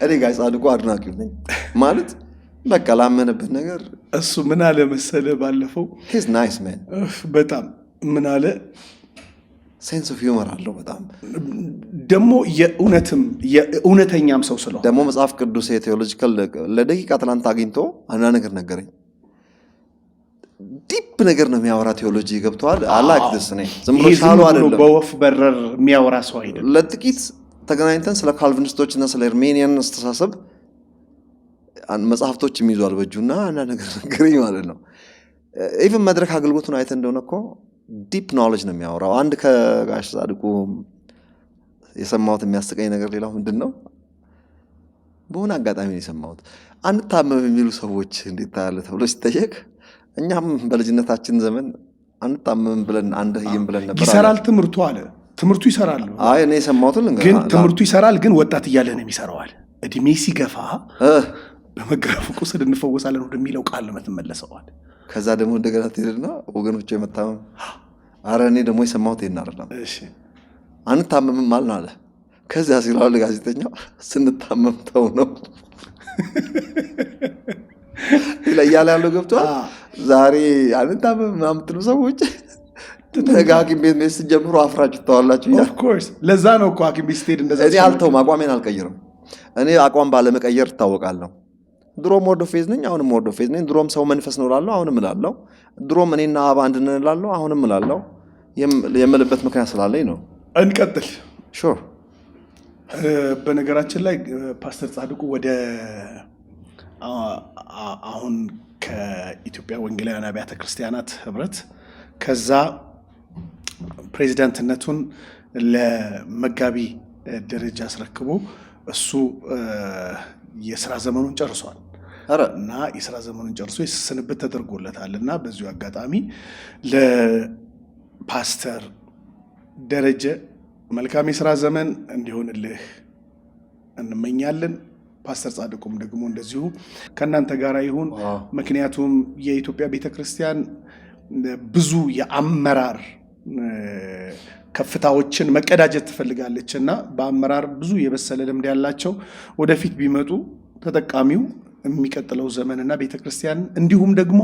እኔ ጋር ጻድቁ አድናቂው ነኝ ማለት በቃ ላመነበት ነገር።
እሱ ምን አለ መሰለህ ባለፈው
ሂዝ ናይስ ማን
በጣም ምን አለ
ሴንስ ኦፍ ሂውመር አለው በጣም
ደግሞ የእውነተኛም ሰው ስለሆነ
ደግሞ መጽሐፍ ቅዱስ የቴዎሎጂካል ለደቂቃ ትናንት አግኝቶ አንዳንድ ነገር ነገረኝ። ዲፕ ነገር ነው የሚያወራ ቴዎሎጂ ገብተዋል። አላክ ደስ ነኝ ዝም ብሎ ሻሎ አይደለም፣
በወፍ በረር የሚያወራ ሰው አይደለም።
ለጥቂት ተገናኝተን ስለ ካልቪኒስቶች እና ስለ አርሜኒያን አስተሳሰብ መጽሐፍቶች የሚይዟል በእጁና አንዳንድ ነገር ነገረኝ ማለት ነው። ኢቭን መድረክ አገልግሎቱን አይተህ እንደሆነ እኮ ዲፕ ኖሌጅ ነው የሚያወራው። አንድ ከጋሽ ጻድቁ የሰማሁት የሚያስቀኝ ነገር ሌላው ምንድን ነው፣ በሆነ አጋጣሚ ነው የሰማሁት። አንታመም የሚሉ ሰዎች እንዴት ታያለህ ተብሎ ሲጠየቅ እኛም በልጅነታችን ዘመን አንታመም ብለን አንደህይም ብለን ነበር።
ይሰራል ትምህርቱ አለ። ትምህርቱ ይሰራል።
አይ እኔ የሰማሁትን
ግን ትምህርቱ ይሰራል፣ ግን ወጣት እያለ ነው የሚሰራዋል። እድሜ ሲገፋ በመገረፍ ቁስል እንፈወሳለን ወደሚለው ቃል ነው የምትመለሰዋል።
ከዛ ደግሞ እንደገና ትሄድና ወገኖቹ የመታመም አረ እኔ ደግሞ የሰማሁት ይሄን አይደለም።
እሺ
አንታመምም አልን አለ። ከዛ ሲላል ጋዜጠኛው ስንታመም ተው ነው ይላል ያለው ገብቷል። ዛሬ አንታመም ምናምትሉ ሰዎች ሐኪም ቤት መስ ጀምሮ አፍራችሁ ተዋላችሁ።
ኦፍ ኮርስ ለዛ ነው እኮ ሐኪም ቤት ስትሄድ እንደዛ
እኔ አልተውም፣ አቋሜን አልቀይርም። እኔ አቋም ባለመቀየር እታወቃለሁ። ድሮም ወርድ ኦፍ ፌዝ ነኝ፣ አሁንም ወርድ ኦፍ ፌዝ ነኝ። ድሮም ሰው መንፈስ ነው እላለሁ፣ አሁንም እላለሁ። ድሮም እኔና አባ አንድ ነን እላለሁ፣ አሁንም እላለሁ። የምልበት ምክንያት ስላለኝ ነው።
እንቀጥል።
ሹር።
በነገራችን ላይ ፓስተር ጻድቁ ወደ አሁን ከኢትዮጵያ ወንጌላውያን አብያተ ክርስቲያናት ህብረት ከዛ ፕሬዚዳንትነቱን ለመጋቢ ደረጃ አስረክቦ እሱ የስራ ዘመኑን ጨርሷል እና የስራ ዘመኑን ጨርሶ ስንብት ተደርጎለታል እና በዚሁ አጋጣሚ ለፓስተር ደረጀ መልካም የስራ ዘመን እንዲሆንልህ እንመኛለን። ፓስተር ጻድቁም ደግሞ እንደዚሁ ከእናንተ ጋር ይሁን። ምክንያቱም የኢትዮጵያ ቤተክርስቲያን ብዙ የአመራር ከፍታዎችን መቀዳጀት ትፈልጋለች እና በአመራር ብዙ የበሰለ ልምድ ያላቸው ወደፊት ቢመጡ ተጠቃሚው የሚቀጥለው ዘመንና ቤተክርስቲያን እንዲሁም ደግሞ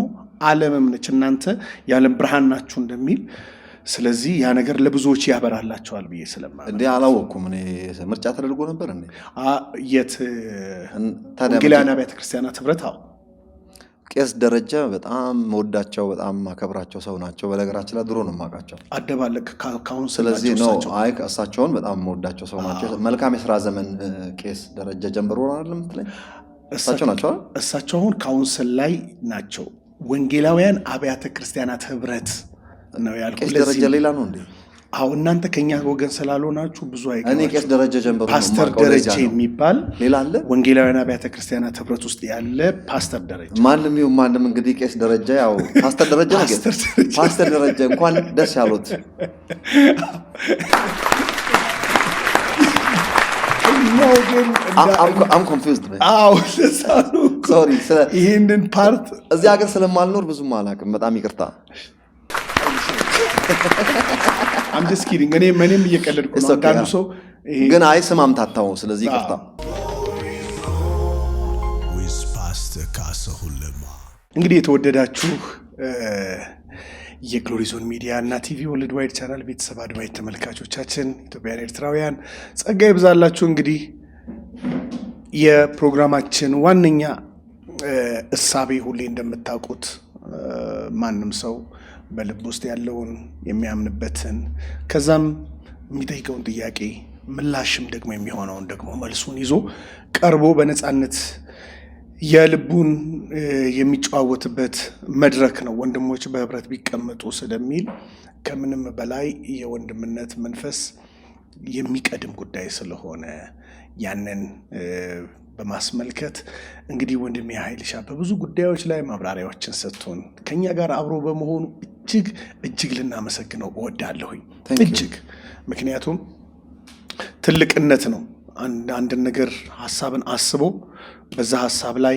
ዓለምም ነች። እናንተ የዓለም ብርሃን ናችሁ እንደሚል ስለዚህ ያ ነገር ለብዙዎች ያበራላቸዋል ብዬ ስለማለት
እንዴ አላወኩም። እኔ ምርጫ ተደርጎ ነበር እንዴ?
የት ወንጌላውያን አብያተ ክርስቲያናት ህብረት? አዎ
ቄስ ደረጃ በጣም መወዳቸው በጣም ማከብራቸው ሰው ናቸው። በነገራችን ላይ ድሮ ነው የማውቃቸው።
አደባለቅ ካውንስል።
ስለዚህ ነው አይ እሳቸውን በጣም መወዳቸው ሰው ናቸው። መልካም የሥራ ዘመን ቄስ ደረጃ ጀምሮ አይደለም የምትለኝ? እሳቸው ናቸው።
እሳቸው አሁን ካውንስል ላይ ናቸው። ወንጌላውያን አብያተ ክርስቲያናት ህብረት ነው ያልኩት።
ቄስ ደረጃ ሌላ ነው እንዴ?
አዎ እናንተ ከኛ ወገን ስላልሆናችሁ ብዙ አይገባችሁ።
እኔ ቄስ ደረጃ ጀምሮ
ፓስተር ደረጃ የሚባል
ሌላ አለ።
ወንጌላውያን አብያተ ክርስቲያናት ህብረት ውስጥ ያለ ፓስተር ደረጃ
ማንም እንግዲህ ቄስ ደረጃ ያው ፓስተር ደረጃ ነው። ፓስተር ደረጃ እንኳን ደስ ያሉት። I'm confused.
Sorry. ይሄንን ፓርት
እዚህ ሀገር ስለማልኖር ብዙም አላውቅም። በጣም ይቅርታ።
I'm just kidding. እኔም እየቀለድኩ ነው። አንዳንዱ ሰው
ግን አይ ስም አምታታው። ስለዚህ ይቅርታ።
እንግዲህ የተወደዳችሁ የግሎሪ ዞን ሚዲያ እና ቲቪ ወርልድ ዋይድ ቻናል ቤተሰብ አድማጭ ተመልካቾቻችን ኢትዮጵያውያን ኤርትራውያን ጸጋ ይብዛላችሁ። እንግዲህ የፕሮግራማችን ዋነኛ እሳቤ ሁሌ እንደምታውቁት ማንም ሰው በልብ ውስጥ ያለውን የሚያምንበትን ከዛም የሚጠይቀውን ጥያቄ ምላሽም ደግሞ የሚሆነውን ደግሞ መልሱን ይዞ ቀርቦ በነፃነት የልቡን የሚጫወትበት መድረክ ነው። ወንድሞች በህብረት ቢቀመጡ ስለሚል ከምንም በላይ የወንድምነት መንፈስ የሚቀድም ጉዳይ ስለሆነ ያንን በማስመልከት እንግዲህ ወንድሜ ኃይልሻ በብዙ ጉዳዮች ላይ ማብራሪያዎችን ሰጥቶን ከኛ ጋር አብሮ በመሆኑ እጅግ ልናመሰግነው እወዳለሁኝ። እጅግ ምክንያቱም ትልቅነት ነው አንድ ነገር ሐሳብን አስቦ በዛ ሐሳብ ላይ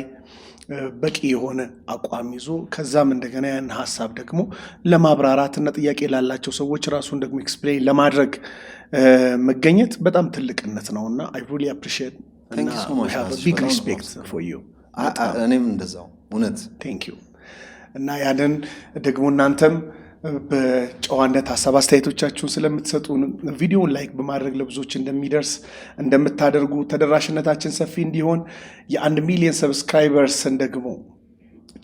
በቂ የሆነ አቋም ይዞ ከዛም እንደገና ያን ሐሳብ ደግሞ ለማብራራትና ጥያቄ ላላቸው ሰዎች ራሱን ደግሞ ኤክስፕሌን ለማድረግ መገኘት በጣም ትልቅነት ነውና I really appreciate
Thank you so much.
I have a big respect for you.
እኔም እንደዛው እውነት
Thank you. እና ያንን ደግሞ እናንተም በጨዋነት ሐሳብ አስተያየቶቻችሁን ስለምትሰጡ ቪዲዮውን ላይክ በማድረግ ለብዙዎች እንደምታደርጉ ተደራሽነታችን ሰፊ እንዲሆን የ1 ሚሊዮን ሰብስክራይበርስን ደግሞ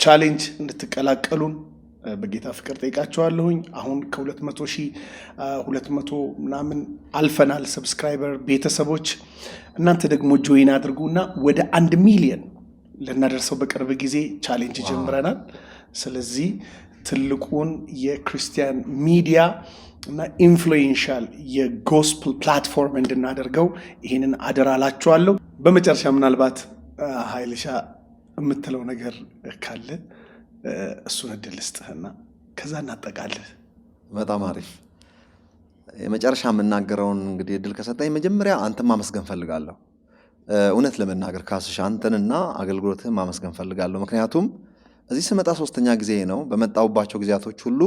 ቻሌንጅ እንድትቀላቀሉን በጌታ ፍቅር ጠይቃችኋለሁኝ። አሁን ከ200 ምናምን አልፈናል ሰብስክራይበር ቤተሰቦች። እናንተ ደግሞ ጆይን አድርጉና ወደ 1 ሚሊዮን ልናደርሰው በቅርብ ጊዜ ቻሌንጅ ጀምረናል። ስለዚህ ትልቁን የክርስቲያን ሚዲያ እና ኢንፍሉዌንሻል የጎስፕል ፕላትፎርም እንድናደርገው ይህንን አደራላችኋለሁ። በመጨረሻ ምናልባት ኃይልሻ የምትለው ነገር ካለ እሱን እድል ልስጥህና ከዛ እናጠቃልህ።
በጣም አሪፍ። የመጨረሻ የምናገረውን እንግዲህ እድል ከሰጠኝ መጀመሪያ አንተን ማመስገን ፈልጋለሁ። እውነት ለመናገር ካስሽ አንተንና አገልግሎትህን ማመስገን ፈልጋለሁ። ምክንያቱም እዚህ ስመጣ 3ኛ ጊዜ ነው። በመጣውባቸው ጊዜያቶች ሁሉ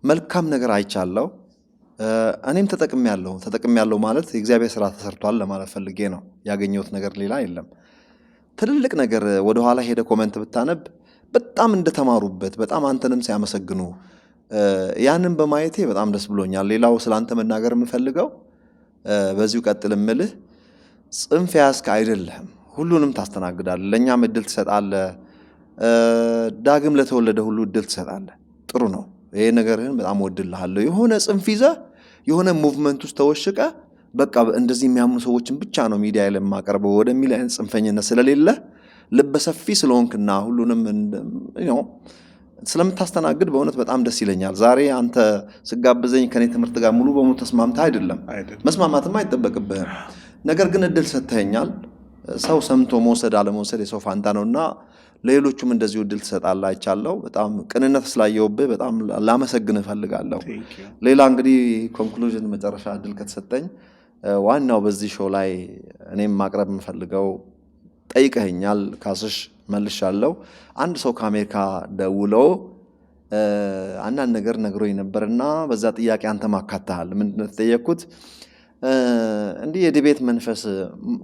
መልካም ነገር አይቻለሁ። እኔም ተጠቅሜያለሁ ማለት የእግዚአብሔር ስራ ተሰርቷል ለማለት ፈልጌ ነው። ያገኘሁት ነገር ሌላ የለም። ትልልቅ ነገር ወደኋላ ሄደ ኮሜንት ብታነብ በጣም እንደተማሩበት በጣም አንተንም ሲያመሰግኑ ያንን በማየቴ በጣም ደስ ብሎኛል። ሌላው ስላንተ መናገር የምፈልገው በዚሁ ቀጥል እምልህ ጽንፍ ያዝክ አይደለህም። ሁሉንም ታስተናግዳለህ። ለእኛም እድል ትሰጣለህ። ዳግም ለተወለደ ሁሉ እድል ትሰጣለህ። ጥሩ ነው። ይሄ ነገርህን በጣም ወድልሃለሁ። የሆነ ጽንፍ ይዘህ የሆነ ሙቭመንት ውስጥ ተወሽቀ በቃ እንደዚህ የሚያምኑ ሰዎችን ብቻ ነው ሚዲያ ላይ የማቀርበው ወደሚል አይነት ጽንፈኝነት ስለሌለ ልበሰፊ ስለሆንክና ሁሉንም ስለምታስተናግድ በእውነት በጣም ደስ ይለኛል። ዛሬ አንተ ስጋብዘኝ ከኔ ትምህርት ጋር ሙሉ በሙሉ ተስማምታ አይደለም፣ መስማማትም አይጠበቅብህም። ነገር ግን እድል ሰጥተኸኛል። ሰው ሰምቶ መውሰድ አለመውሰድ የሰው ፋንታ ነውና ለሌሎቹም እንደዚሁ እድል ትሰጣለህ አይቻለሁ። በጣም ቅንነት ስላየውብህ በጣም ላመሰግን እፈልጋለሁ። ሌላ እንግዲህ ኮንክሉዥን መጨረሻ እድል ከተሰጠኝ ዋናው በዚህ ሾው ላይ እኔም ማቅረብ የምፈልገው ጠይቀኸኛል ካስሽ መልሻለሁ። አንድ ሰው ከአሜሪካ ደውሎ አንዳንድ ነገር ነግሮኝ ነበርና በዛ ጥያቄ አንተ ማካተሃል። ምንድነው ተጠየቅኩት? እንዲህ የዲቤት መንፈስ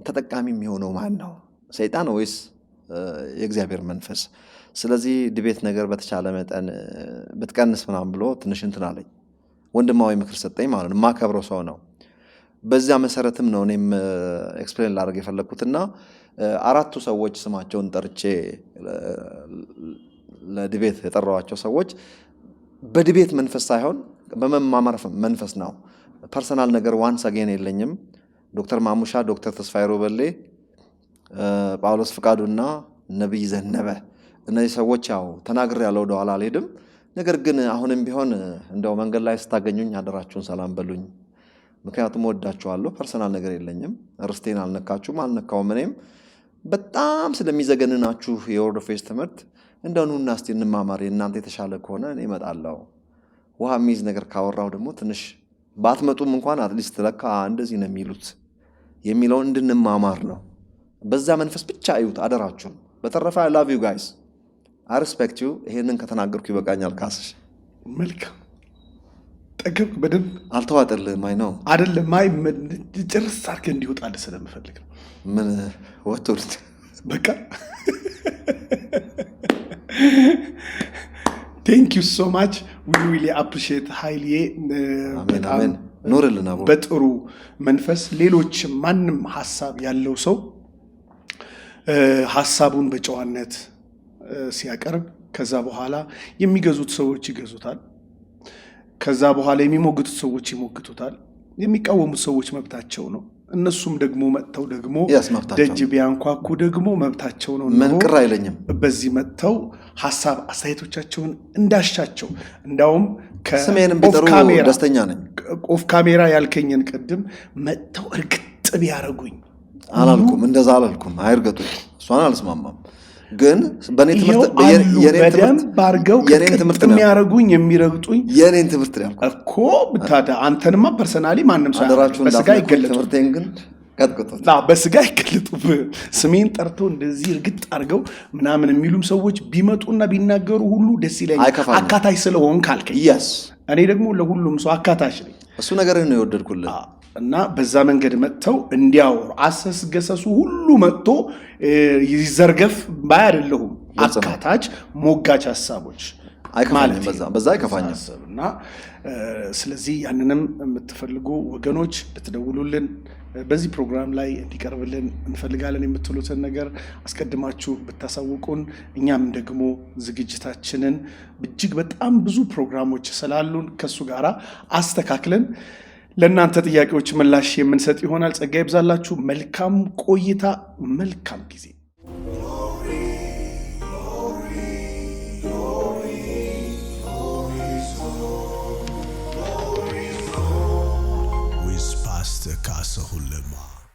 ተጠቃሚ የሚሆነው ማን ነው? ሰይጣን ወይስ የእግዚአብሔር መንፈስ? ስለዚህ ዲቤት ነገር በተቻለ መጠን ብትቀንስ ምናምን ብሎ ትንሽ እንትን አለኝ። ወንድማዊ ምክር ሰጠኝ ማለት ነው። የማከብረው ሰው ነው። በዚያ መሰረትም ነው እኔም ኤክስፕሌን ላደርግ የፈለግኩትና አራቱ ሰዎች ስማቸውን ጠርቼ ለዲቤት የጠራዋቸው ሰዎች በዲቤት መንፈስ ሳይሆን በመማማር መንፈስ ነው። ፐርሰናል ነገር ዋንስ አጌን የለኝም። ዶክተር ማሙሻ፣ ዶክተር ተስፋዬ ሮበሌ፣ ጳውሎስ ፍቃዱና ነብይ ዘነበ እነዚህ ሰዎች ያው ተናግሬ ያለው ወደ ኋላ አልሄድም። ነገር ግን አሁንም ቢሆን እንደው መንገድ ላይ ስታገኙኝ አደራችሁን ሰላም በሉኝ። ምክንያቱም ወዳችኋለሁ። ፐርሰናል ነገር የለኝም። ርስቴን አልነካችሁም፣ አልነካውም። እኔም በጣም ስለሚዘገንናችሁ የወርድ ኦፍ ፌዝ ትምህርት እንደው ኑና እስቲ እንማማር፣ የእናንተ የተሻለ ከሆነ እኔ እመጣለሁ። ውሃ የሚይዝ ነገር ካወራው ደግሞ ትንሽ ባትመጡም እንኳን አትሊስት ለካ እንደዚህ ነው የሚሉት የሚለውን እንድንማማር ነው። በዛ መንፈስ ብቻ እዩት አደራችሁን። በተረፈ አይ ላቭ ዩ ጋይስ፣ አይ ሪስፔክት ዩ። ይሄንን ከተናገርኩ ይበቃኛል። ካስሽ
መልካም ጠገብክ። በደንብ
አልተዋጠልህም? አይ ነው
አይደለም። አይ ጭርስ አድርገህ እንዲወጣልህ ስለምፈልግ ነው።
ምን ወጥቶልት
በቃ ቴንክ ዩ ሶ ማች ዊ ሪሊ አፕሪሺየት ኃይልዬ።
በጣም ኑርልን አቦ።
በጥሩ መንፈስ ሌሎች ማንም ሀሳብ ያለው ሰው ሀሳቡን በጨዋነት ሲያቀርብ ከዛ በኋላ የሚገዙት ሰዎች ይገዙታል። ከዛ በኋላ የሚሞግቱት ሰዎች ይሞግቱታል። የሚቃወሙት ሰዎች መብታቸው ነው። እነሱም ደግሞ መጥተው ደግሞ ደጅ ቢያንኳኩ ደግሞ መብታቸው ነው።
ምን ቅር አይለኝም።
በዚህ መጥተው ሀሳብ አስተያየቶቻቸውን እንዳሻቸው እንዳውም
ስሜንም ቢጠሩ ደስተኛ ነኝ።
ኦፍ ካሜራ ያልከኝን ቅድም መጥተው እርግጥ ቢያረጉኝ
አላልኩም፣ እንደዛ አላልኩም። አይርገጡኝ፣ እሷን አልስማማም። ግን በኔ ትምህርት
በደንብ አድርገው ቅጥቅጥ የሚያረጉኝ የሚረግጡኝ
የኔን ትምህርት ነው ያልኩት
እኮ። ብታዳ አንተንማ ፐርሰናሊ ማንም ሰው በስጋ ይገለጡ፣
ትምህርቴን ግን ቀጥቅጡት።
በስጋ ይገለጡ። ስሜን ጠርተው እንደዚህ እርግጥ አድርገው ምናምን የሚሉም ሰዎች ቢመጡና ቢናገሩ ሁሉ ደስ ይለኛል። አካታች ስለሆን ካልከኝ እኔ ደግሞ ለሁሉም ሰው አካታች ነኝ።
እሱ ነገርህ ነው የወደድኩልህ።
እና በዛ መንገድ መጥተው እንዲያወሩ አሰስገሰሱ ሁሉ መጥቶ ይዘርገፍ ባይ አይደለሁም። አካታች ሞጋች ሀሳቦች
አይከፋኝም፣ በዛ አይከፋኝም።
እና ስለዚህ ያንንም የምትፈልጉ ወገኖች ልትደውሉልን፣ በዚህ ፕሮግራም ላይ እንዲቀርብልን እንፈልጋለን የምትሉትን ነገር አስቀድማችሁ ብታሳውቁን፣ እኛም ደግሞ ዝግጅታችንን እጅግ በጣም ብዙ ፕሮግራሞች ስላሉን ከሱ ጋራ አስተካክለን ለእናንተ ጥያቄዎች ምላሽ የምንሰጥ ይሆናል። ጸጋ ይብዛላችሁ። መልካም ቆይታ፣ መልካም ጊዜ።